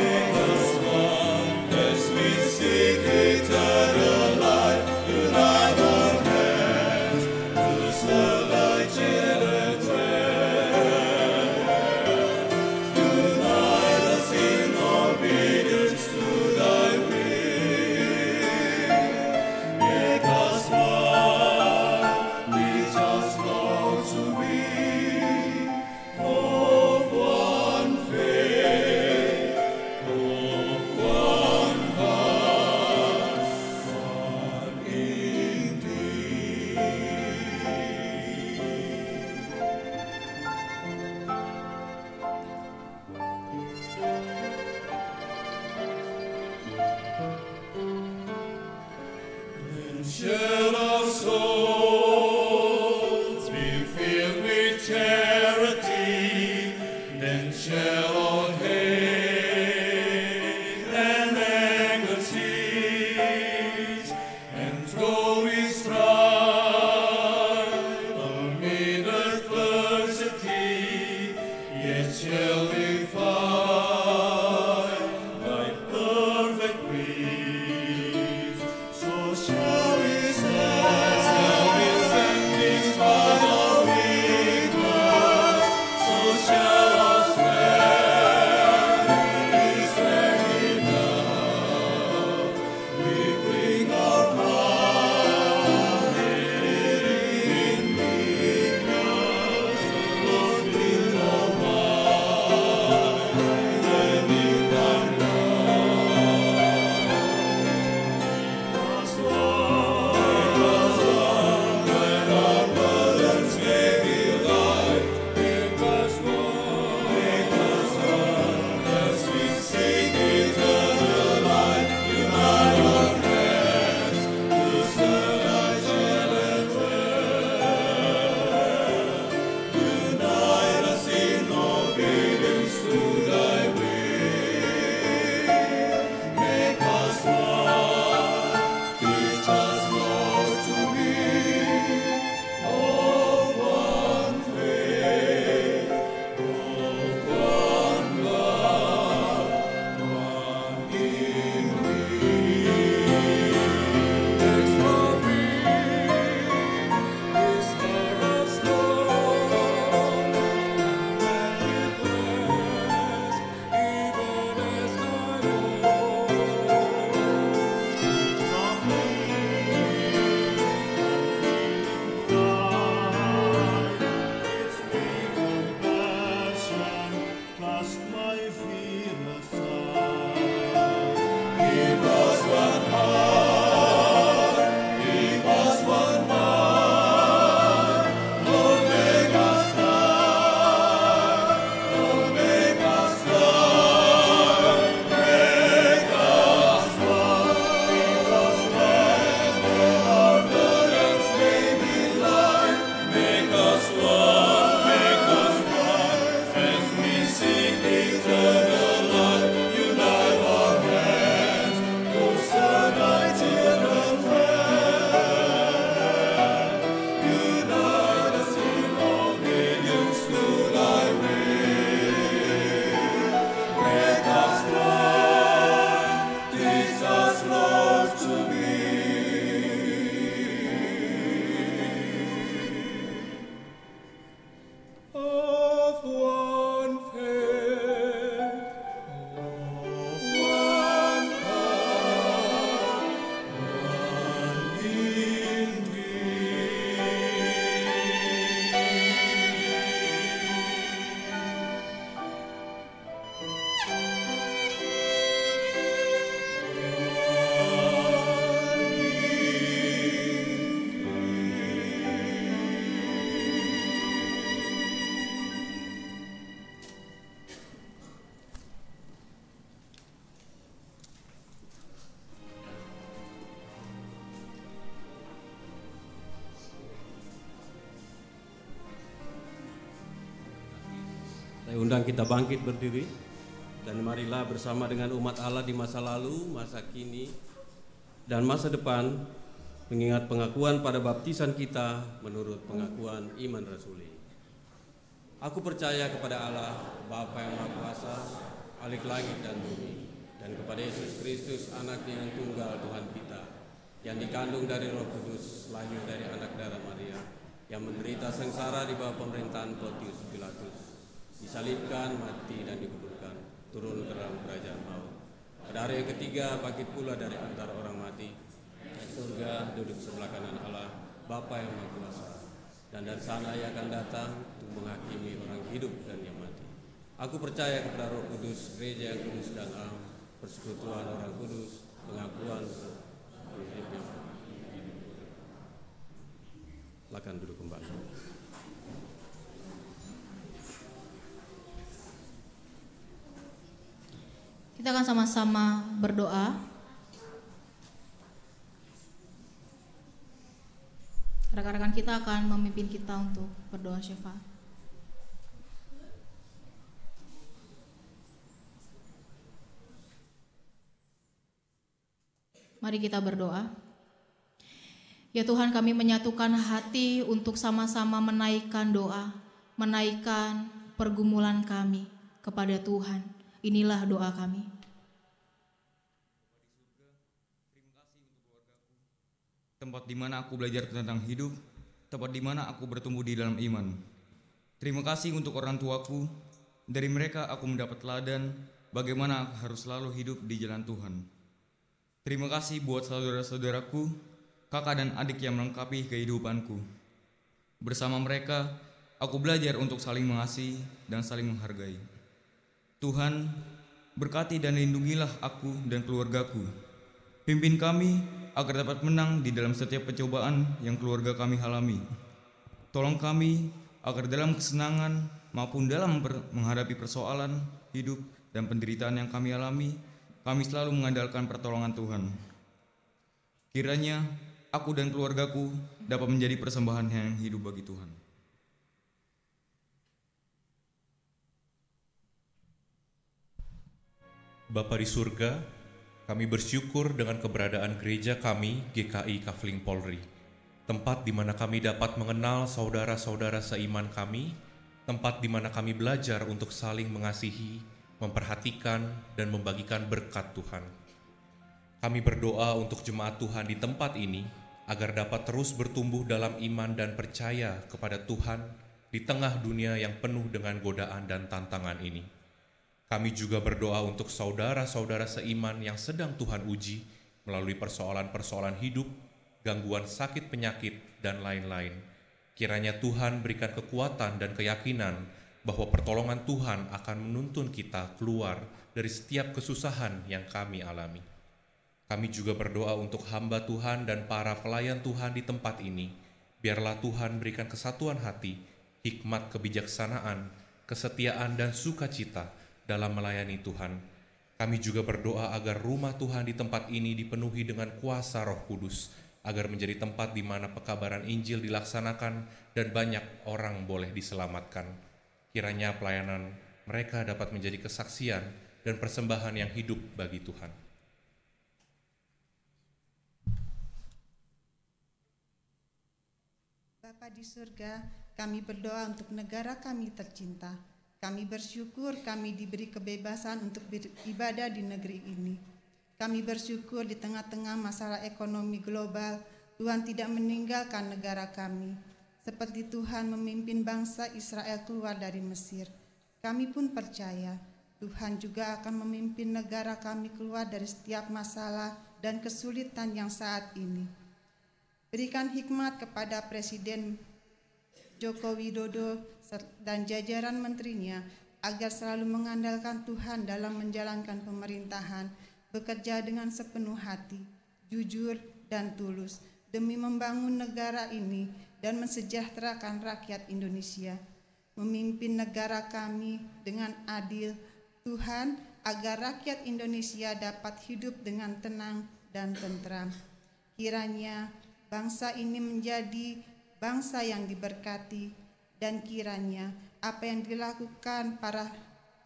as we seek eternal life. Unite our hands to serve thy children's hand. Unite us in obedience to thy will. Make us one, teach us, Lord, to be of one faith, of one heart, one in thee. Then shall our souls be filled with charity, then shall all hate and anger cease, and though we strive amid adversity, yet shall we find thy perfect peace. So shall we stand despite our weakness. So shall our strength be strength enough. We bring our hearts Saya undang kita bangkit berdiri dan marilah bersama dengan umat Allah di masa lalu, masa kini, dan masa depan mengingat pengakuan pada baptisan kita menurut pengakuan iman rasuli. Aku percaya kepada Allah, Bapa yang Maha Kuasa, Khalik langit dan bumi, dan kepada Yesus Kristus, Anaknya yang tunggal Tuhan kita, yang dikandung dari Roh Kudus, lahir dari anak darah Maria, yang menderita sengsara di bawah pemerintahan Pontius Pilatus, disalibkan, mati, dan dikuburkan, turun ke dalam kerajaan maut. Pada hari yang ketiga bangkit pula dari antara orang mati, naik surga, duduk sebelah kanan Allah, Bapa yang Maha Kuasa, dan dari sana Ia akan datang untuk menghakimi orang hidup dan yang mati. Aku percaya kepada Roh Kudus, Gereja yang kudus dan am, persekutuan orang kudus, pengakuan hidup yang silakan duduk kembali. Kita akan sama-sama berdoa. Rekan-rekan kita akan memimpin kita untuk berdoa syafaat. Mari kita berdoa. Ya Tuhan, kami menyatukan hati untuk sama-sama menaikkan doa, menaikkan pergumulan kami kepada Tuhan. Inilah doa kami. Tempat di mana aku belajar tentang hidup, tempat di mana aku bertumbuh di dalam iman. Terima kasih untuk orang tuaku, dari mereka aku mendapat teladan bagaimana aku harus selalu hidup di jalan Tuhan. Terima kasih buat saudara-saudaraku, kakak dan adik yang melengkapi kehidupanku. Bersama mereka, aku belajar untuk saling mengasihi dan saling menghargai. Tuhan, berkati dan lindungilah aku dan keluargaku. Pimpin kami agar dapat menang di dalam setiap pencobaan yang keluarga kami alami. Tolong kami agar dalam kesenangan maupun dalam menghadapi persoalan hidup dan penderitaan yang kami alami, kami selalu mengandalkan pertolongan Tuhan. Kiranya aku dan keluargaku dapat menjadi persembahan yang hidup bagi Tuhan. Bapa di surga, kami bersyukur dengan keberadaan gereja kami, GKI Kafling Polri, tempat di mana kami dapat mengenal saudara-saudara seiman kami, tempat di mana kami belajar untuk saling mengasihi, memperhatikan, dan membagikan berkat Tuhan. Kami berdoa untuk jemaat Tuhan di tempat ini, agar dapat terus bertumbuh dalam iman dan percaya kepada Tuhan di tengah dunia yang penuh dengan godaan dan tantangan ini. Kami juga berdoa untuk saudara-saudara seiman yang sedang Tuhan uji melalui persoalan-persoalan hidup, gangguan sakit penyakit, dan lain-lain. Kiranya Tuhan berikan kekuatan dan keyakinan bahwa pertolongan Tuhan akan menuntun kita keluar dari setiap kesusahan yang kami alami. Kami juga berdoa untuk hamba Tuhan dan para pelayan Tuhan di tempat ini. Biarlah Tuhan berikan kesatuan hati, hikmat kebijaksanaan, kesetiaan, dan sukacita dalam melayani Tuhan. Kami juga berdoa agar rumah Tuhan di tempat ini dipenuhi dengan kuasa Roh Kudus, agar menjadi tempat di mana pekabaran Injil dilaksanakan dan banyak orang boleh diselamatkan. Kiranya pelayanan mereka dapat menjadi kesaksian dan persembahan yang hidup bagi Tuhan. Bapa di surga, kami berdoa untuk negara kami tercinta. Kami bersyukur kami diberi kebebasan untuk beribadah di negeri ini. Kami bersyukur di tengah-tengah masalah ekonomi global, Tuhan tidak meninggalkan negara kami. Seperti Tuhan memimpin bangsa Israel keluar dari Mesir. Kami pun percaya Tuhan juga akan memimpin negara kami keluar dari setiap masalah dan kesulitan yang saat ini. Berikan hikmat kepada Presiden Joko Widodo dan jajaran menterinya agar selalu mengandalkan Tuhan dalam menjalankan pemerintahan, bekerja dengan sepenuh hati, jujur dan tulus demi membangun negara ini dan mensejahterakan rakyat Indonesia. Memimpin negara kami dengan adil, Tuhan, agar rakyat Indonesia dapat hidup dengan tenang dan tentram. Kiranya bangsa ini menjadi bangsa yang diberkati, dan kiranya apa yang dilakukan para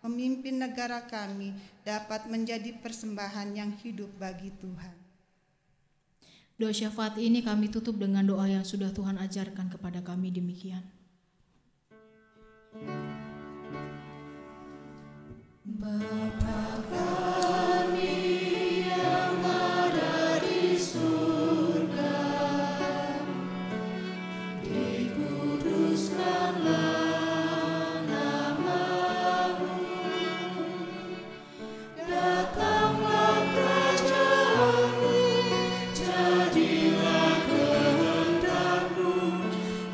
pemimpin negara kami dapat menjadi persembahan yang hidup bagi Tuhan. Doa syafaat ini kami tutup dengan doa yang sudah Tuhan ajarkan kepada kami demikian. Bapa kami yang ada di surga, dikuduskanlah nama-Mu, datanglah kerajaan-Mu, jadilah kehendak-Mu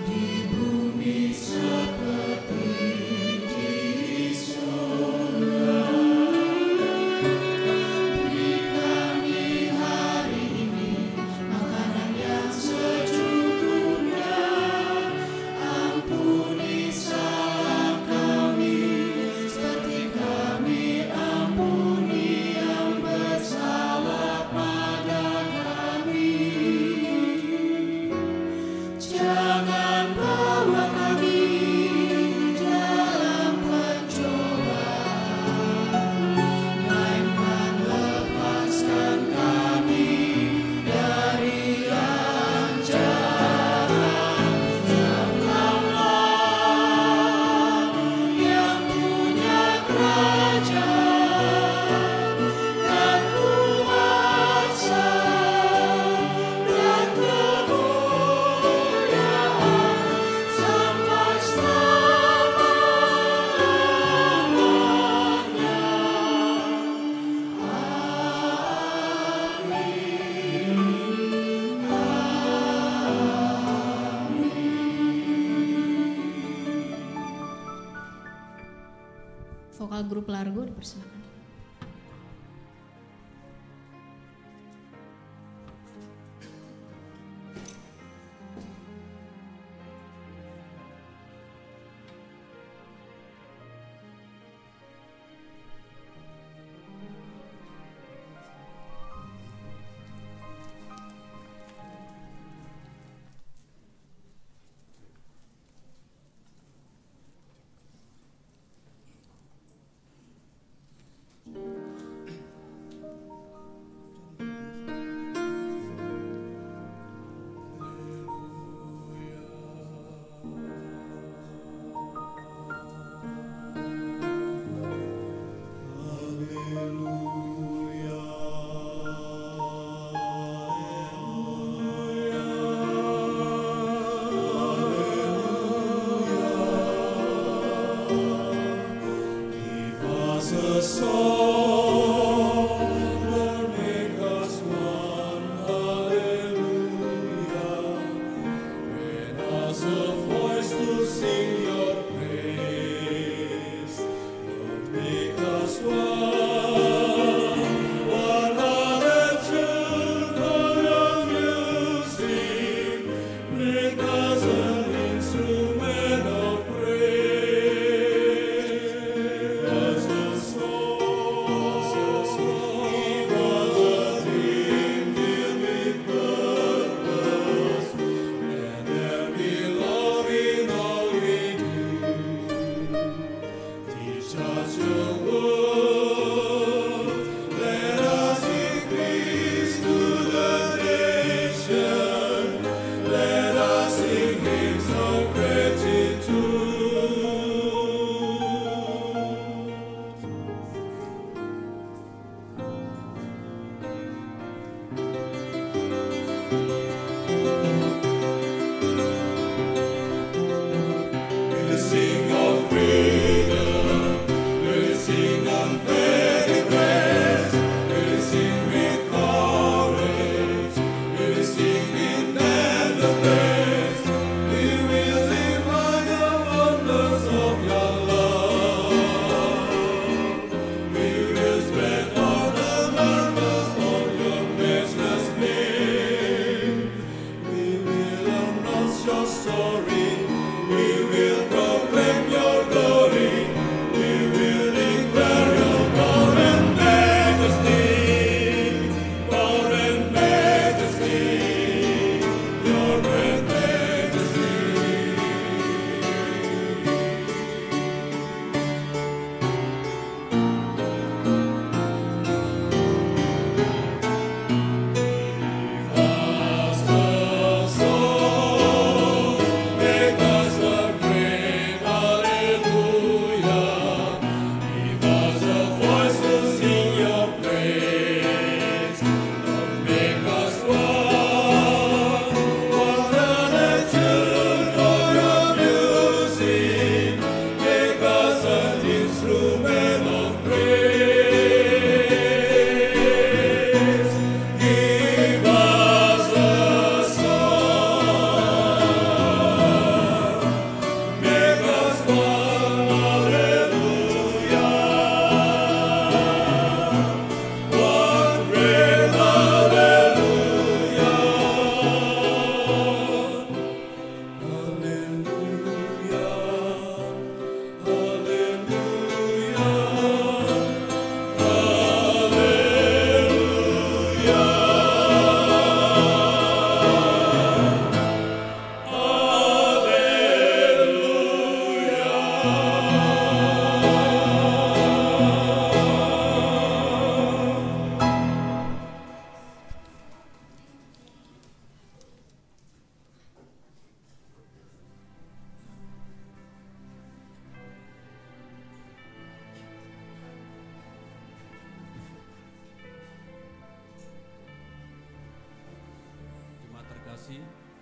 di bumi seperti di surga. Beri kami hari ini makanan yang secukupnya, ampuni salah kami seperti kami ampuni yang bersalah pada kami. Jangan bawa kami dalam pencobaan, melainkan lepaskan kami dari yang jahat. Engkau-Lah yang punya kerajaan dan kuasa dan kemuliaan sampai Vokal grup Largo dipersilakan.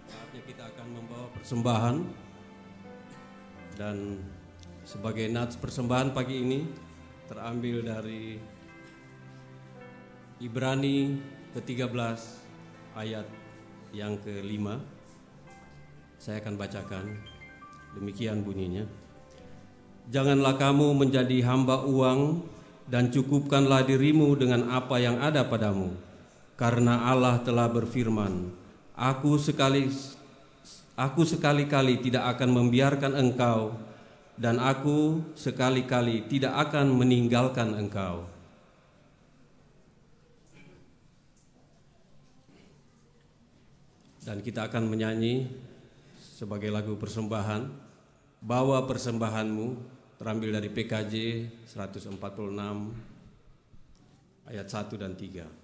Saatnya kita akan membawa persembahan, dan sebagai nats persembahan pagi ini terambil dari Ibrani ke-13 ayat yang ke-5. Saya akan bacakan, demikian bunyinya. Janganlah kamu menjadi hamba uang, dan cukupkanlah dirimu dengan apa yang ada padamu, karena Allah telah berfirman, Aku sekali-kali tidak akan membiarkan engkau, dan aku sekali-kali tidak akan meninggalkan engkau. Dan kita akan menyanyi sebagai lagu persembahan, Bawa Persembahanmu, terambil dari PKJ 146 ayat 1 dan 3.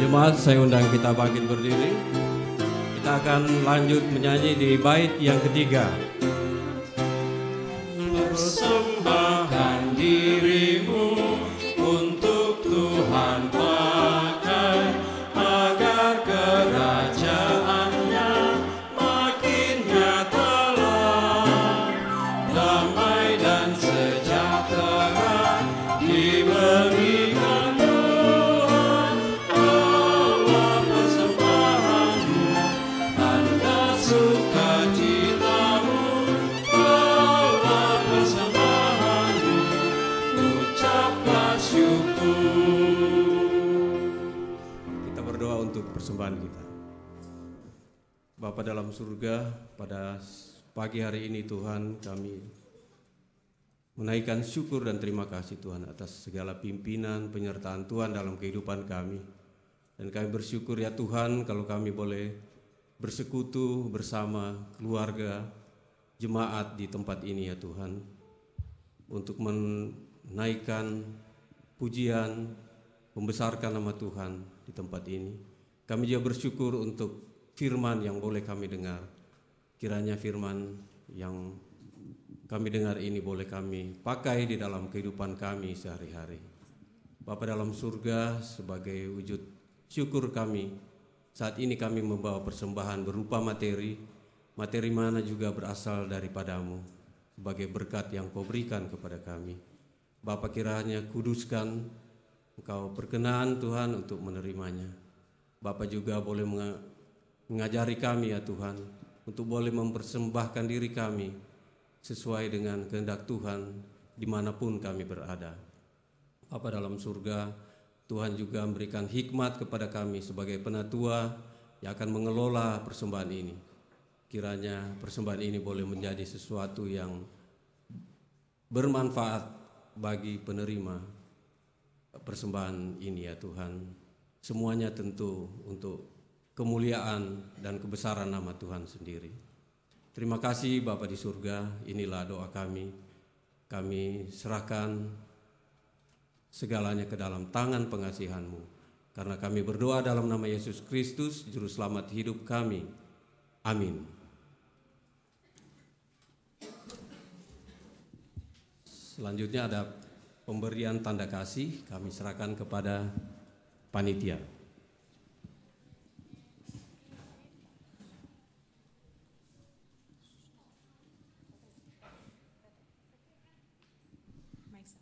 Jemaat, saya undang kita bangkit berdiri. Kita akan lanjut menyanyi di bait yang ketiga. Persembahkan dirimu untuk Tuhan pakai, agar kerajaannya makin nyatalah. Damai dan sejahtera diberikan Tuhan, bawa persembahanmu, tanda sukacitamu, bawa persembahanmu, ucaplah syukur. Kita berdoa untuk persembahan kita. Bapa dalam surga, pada pagi hari ini Tuhan, kami menaikkan syukur dan terima kasih Tuhan atas segala pimpinan, penyertaan Tuhan dalam kehidupan kami. Dan kami bersyukur ya Tuhan kalau kami boleh bersekutu bersama keluarga, jemaat di tempat ini ya Tuhan, untuk menaikkan pujian, membesarkan nama Tuhan di tempat ini. Kami juga bersyukur untuk firman yang boleh kami dengar. Kiranya firman yang kami dengar ini boleh kami pakai di dalam kehidupan kami sehari-hari. Bapa dalam surga, sebagai wujud syukur kami, saat ini kami membawa persembahan berupa materi mana juga berasal daripadamu, sebagai berkat yang kau berikan kepada kami. Bapa, kiranya kuduskan, engkau berkenan Tuhan untuk menerimanya. Bapa juga boleh mengajari kami ya Tuhan, untuk boleh mempersembahkan diri kami sesuai dengan kehendak Tuhan dimanapun kami berada. Bapa dalam surga, Tuhan juga memberikan hikmat kepada kami sebagai penatua yang akan mengelola persembahan ini. Kiranya persembahan ini boleh menjadi sesuatu yang bermanfaat bagi penerima persembahan ini ya Tuhan. Semuanya tentu untuk kemuliaan dan kebesaran nama Tuhan sendiri. Terima kasih Bapa di surga, inilah doa kami. Kami serahkan segalanya ke dalam tangan pengasihan-Mu. Karena kami berdoa dalam nama Yesus Kristus, Juru Selamat hidup kami. Amin. Selanjutnya ada pemberian tanda kasih, kami serahkan kepada panitia.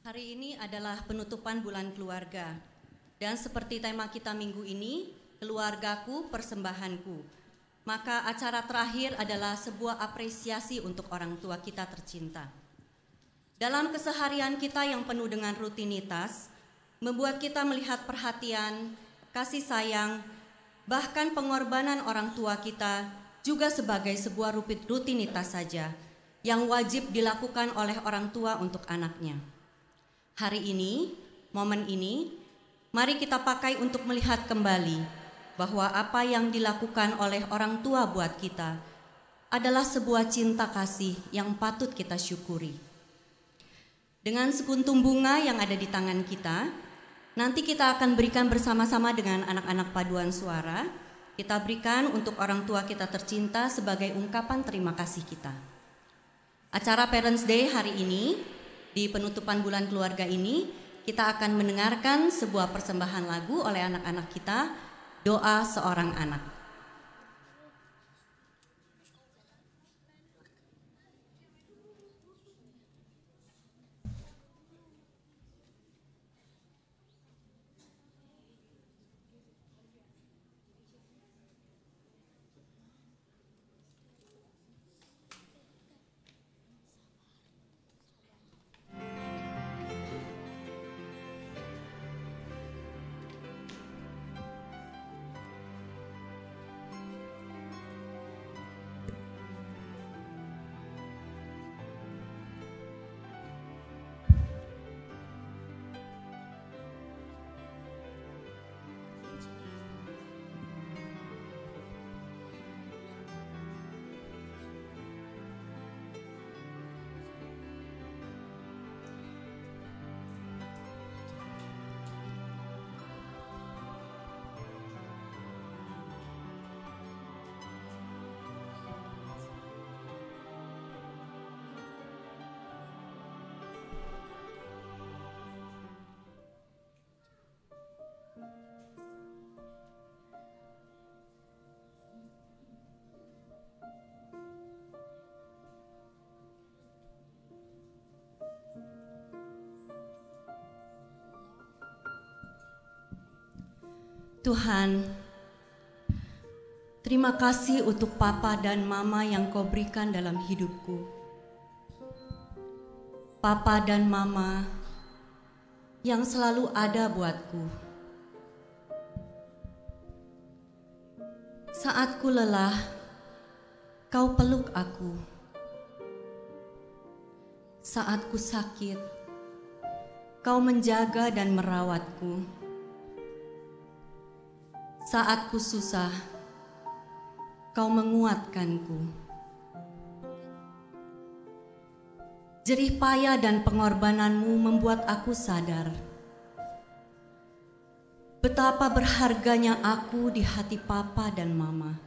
Hari ini adalah penutupan bulan keluarga, dan seperti tema kita minggu ini, keluargaku persembahanku. Maka acara terakhir adalah sebuah apresiasi untuk orang tua kita tercinta. Dalam keseharian kita yang penuh dengan rutinitas, membuat kita melihat perhatian, kasih sayang, bahkan pengorbanan orang tua kita juga sebagai sebuah rutinitas saja yang wajib dilakukan oleh orang tua untuk anaknya. Hari ini, momen ini, mari kita pakai untuk melihat kembali bahwa apa yang dilakukan oleh orang tua buat kita adalah sebuah cinta kasih yang patut kita syukuri. Dengan sekuntum bunga yang ada di tangan kita, nanti kita akan berikan bersama-sama dengan anak-anak paduan suara. Kita berikan untuk orang tua kita tercinta sebagai ungkapan terima kasih kita. Acara Parents Day hari ini, di penutupan bulan keluarga ini, kita akan mendengarkan sebuah persembahan lagu oleh anak-anak kita, Doa Seorang Anak. Tuhan, terima kasih untuk Papa dan Mama yang Kau berikan dalam hidupku. Papa dan Mama yang selalu ada buatku. Saat ku lelah, Kau peluk aku. Saat ku sakit, Kau menjaga dan merawatku. Saat ku susah, Kau menguatkanku. Jerih payah dan pengorbananmu membuat aku sadar betapa berharganya aku di hati Papa dan Mama.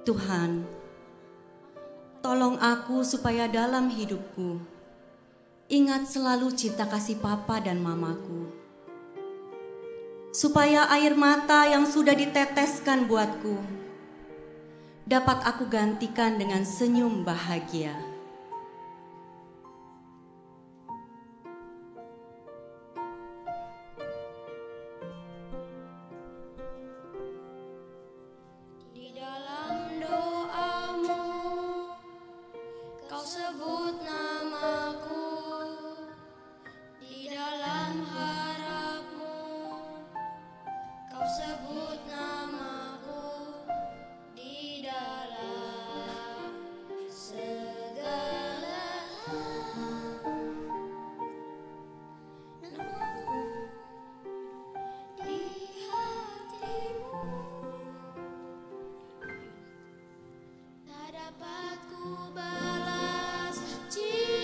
Tuhan, tolong aku supaya dalam hidupku ingat selalu cinta kasih Papa dan Mamaku. Supaya air mata yang sudah diteteskan buatku dapat aku gantikan dengan senyum bahagia. Di dalam doamu, Kau sebut namaku. Di dalam harapmu, Kau sebut namaku. Di dalam segala namamu di hatimu. Tak dapat ku balas cinta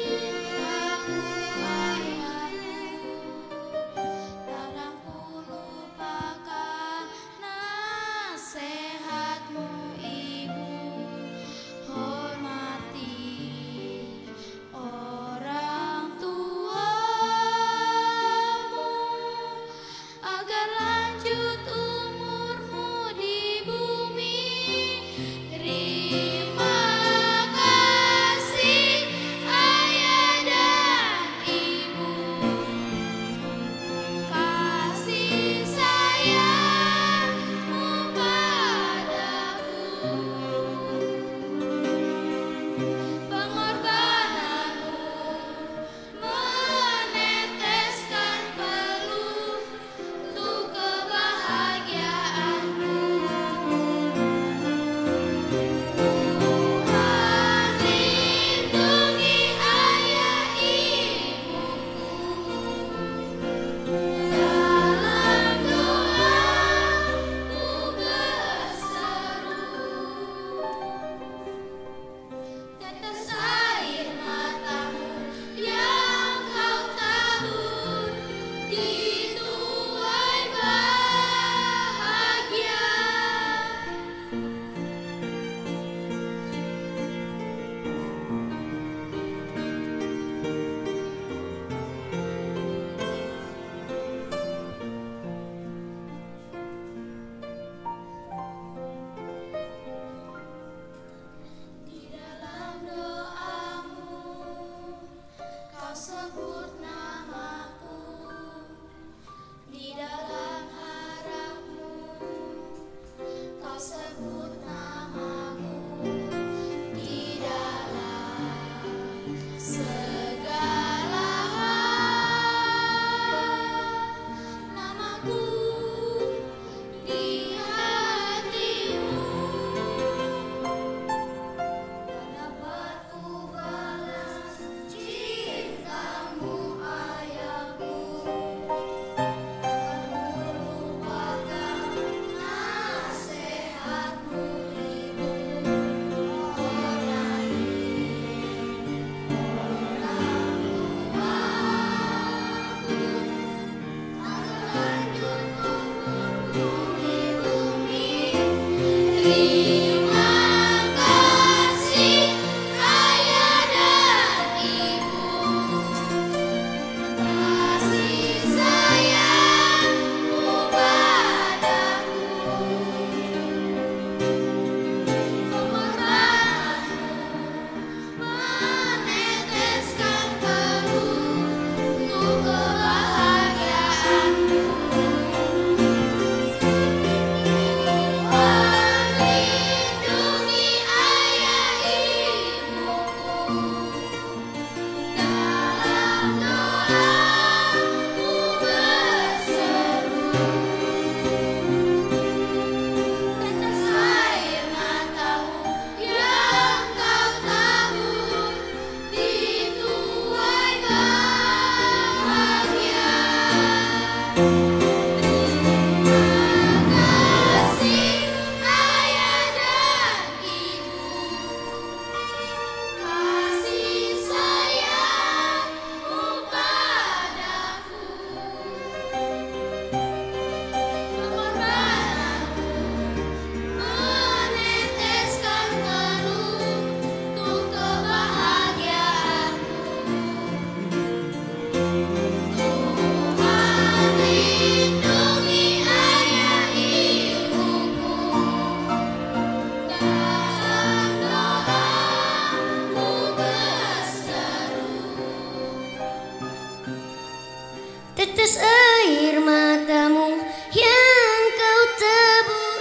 tetes air matamu yang kau tabur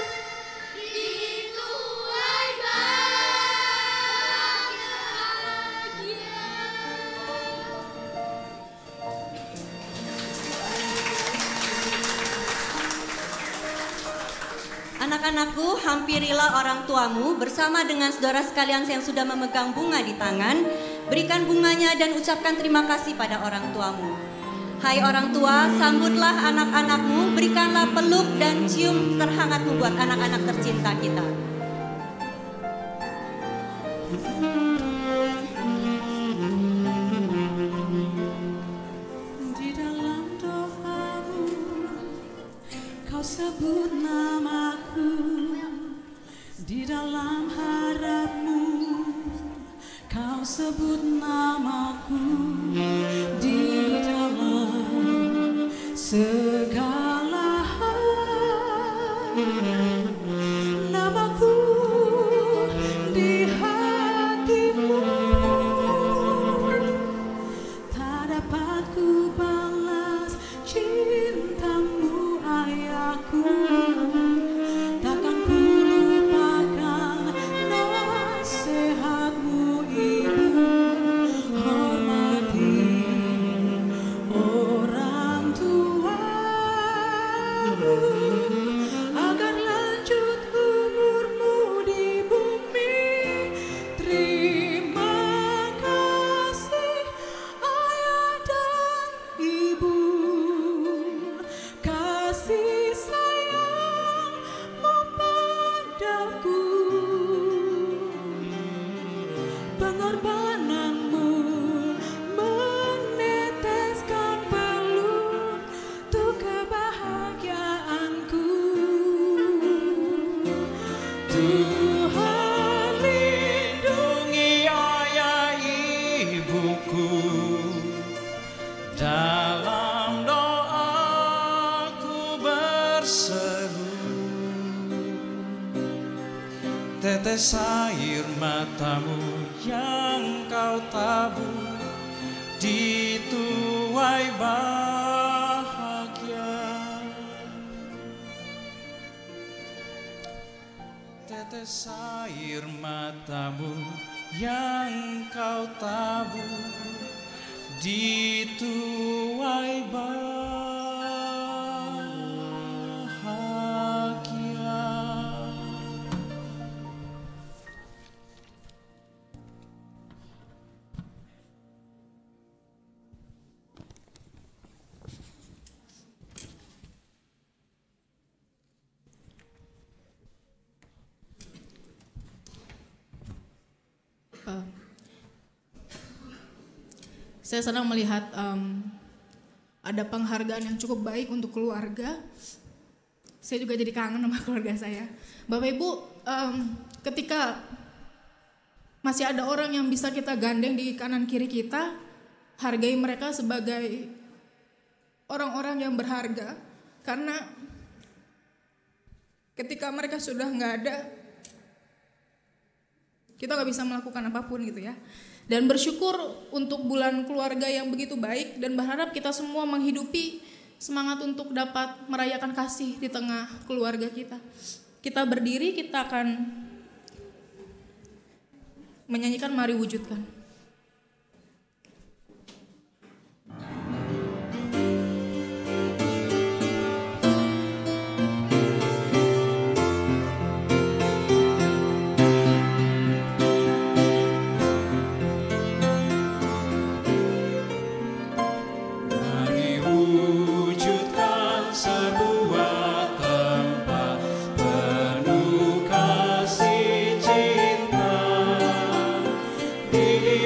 di tuai bahagia. Anak-anakku, hampirilah orang tuamu bersama dengan saudara sekalian yang sudah memegang bunga di tangan. Berikan bunganya dan ucapkan terima kasih pada orang tuamu. Hai orang tua, sambutlah anak-anakmu, berikanlah peluk dan cium terhangatmu buat anak-anak tercinta kita. Di dalam doamu, kau sebut namaku. Di dalam harapmu, kau sebut namaku. Di dalam segala hal, namaku di hatimu. Tak dapat ku balas cintamu, ayahku. Takkan ku lupakan nasihatmu, ibu. Hormati orang tuamu agar lanjut umurmu di bumi. Terima kasih ayah dan ibu, kasih sayangmu padaku, pengorbananmu meneteskan peluk untuk kebahagiaanku. Tuhan lindungi ayah ibuku, dalam doaku berseru. Tetes air matamu yang kau tabur di tuai bahagia. Tetes air matamu yang kau tabur di tuai bahagia. Saya senang melihat ada penghargaan yang cukup baik untuk keluarga. Saya juga jadi kangen sama keluarga saya. Bapak Ibu, ketika masih ada orang yang bisa kita gandeng di kanan kiri kita, hargai mereka sebagai orang-orang yang berharga. Karena ketika mereka sudah nggak ada, kita nggak bisa melakukan apapun gitu ya. Dan bersyukur untuk bulan keluarga yang begitu baik, dan berharap kita semua menghidupi semangat untuk dapat merayakan kasih di tengah keluarga kita. Kita berdiri, kita akan menyanyikan Mari Wujudkan. Di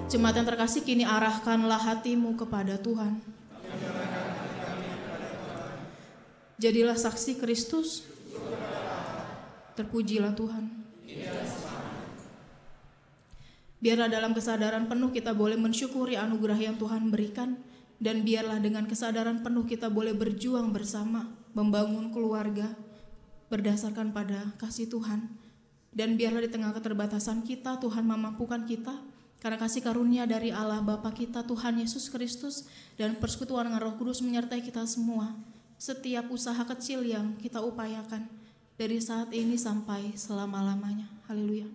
Jemaat yang terkasih, kini arahkanlah hatimu kepada Tuhan. Jadilah saksi Kristus. Terpujilah Tuhan. Biarlah dalam kesadaran penuh kita boleh mensyukuri anugerah yang Tuhan berikan, dan biarlah dengan kesadaran penuh kita boleh berjuang bersama, membangun keluarga berdasarkan pada kasih Tuhan. Dan biarlah di tengah keterbatasan kita, Tuhan memampukan kita, karena kasih karunia dari Allah Bapa kita, Tuhan Yesus Kristus, dan persekutuan dengan Roh Kudus menyertai kita semua. Setiap usaha kecil yang kita upayakan dari saat ini sampai selama-lamanya. Haleluya.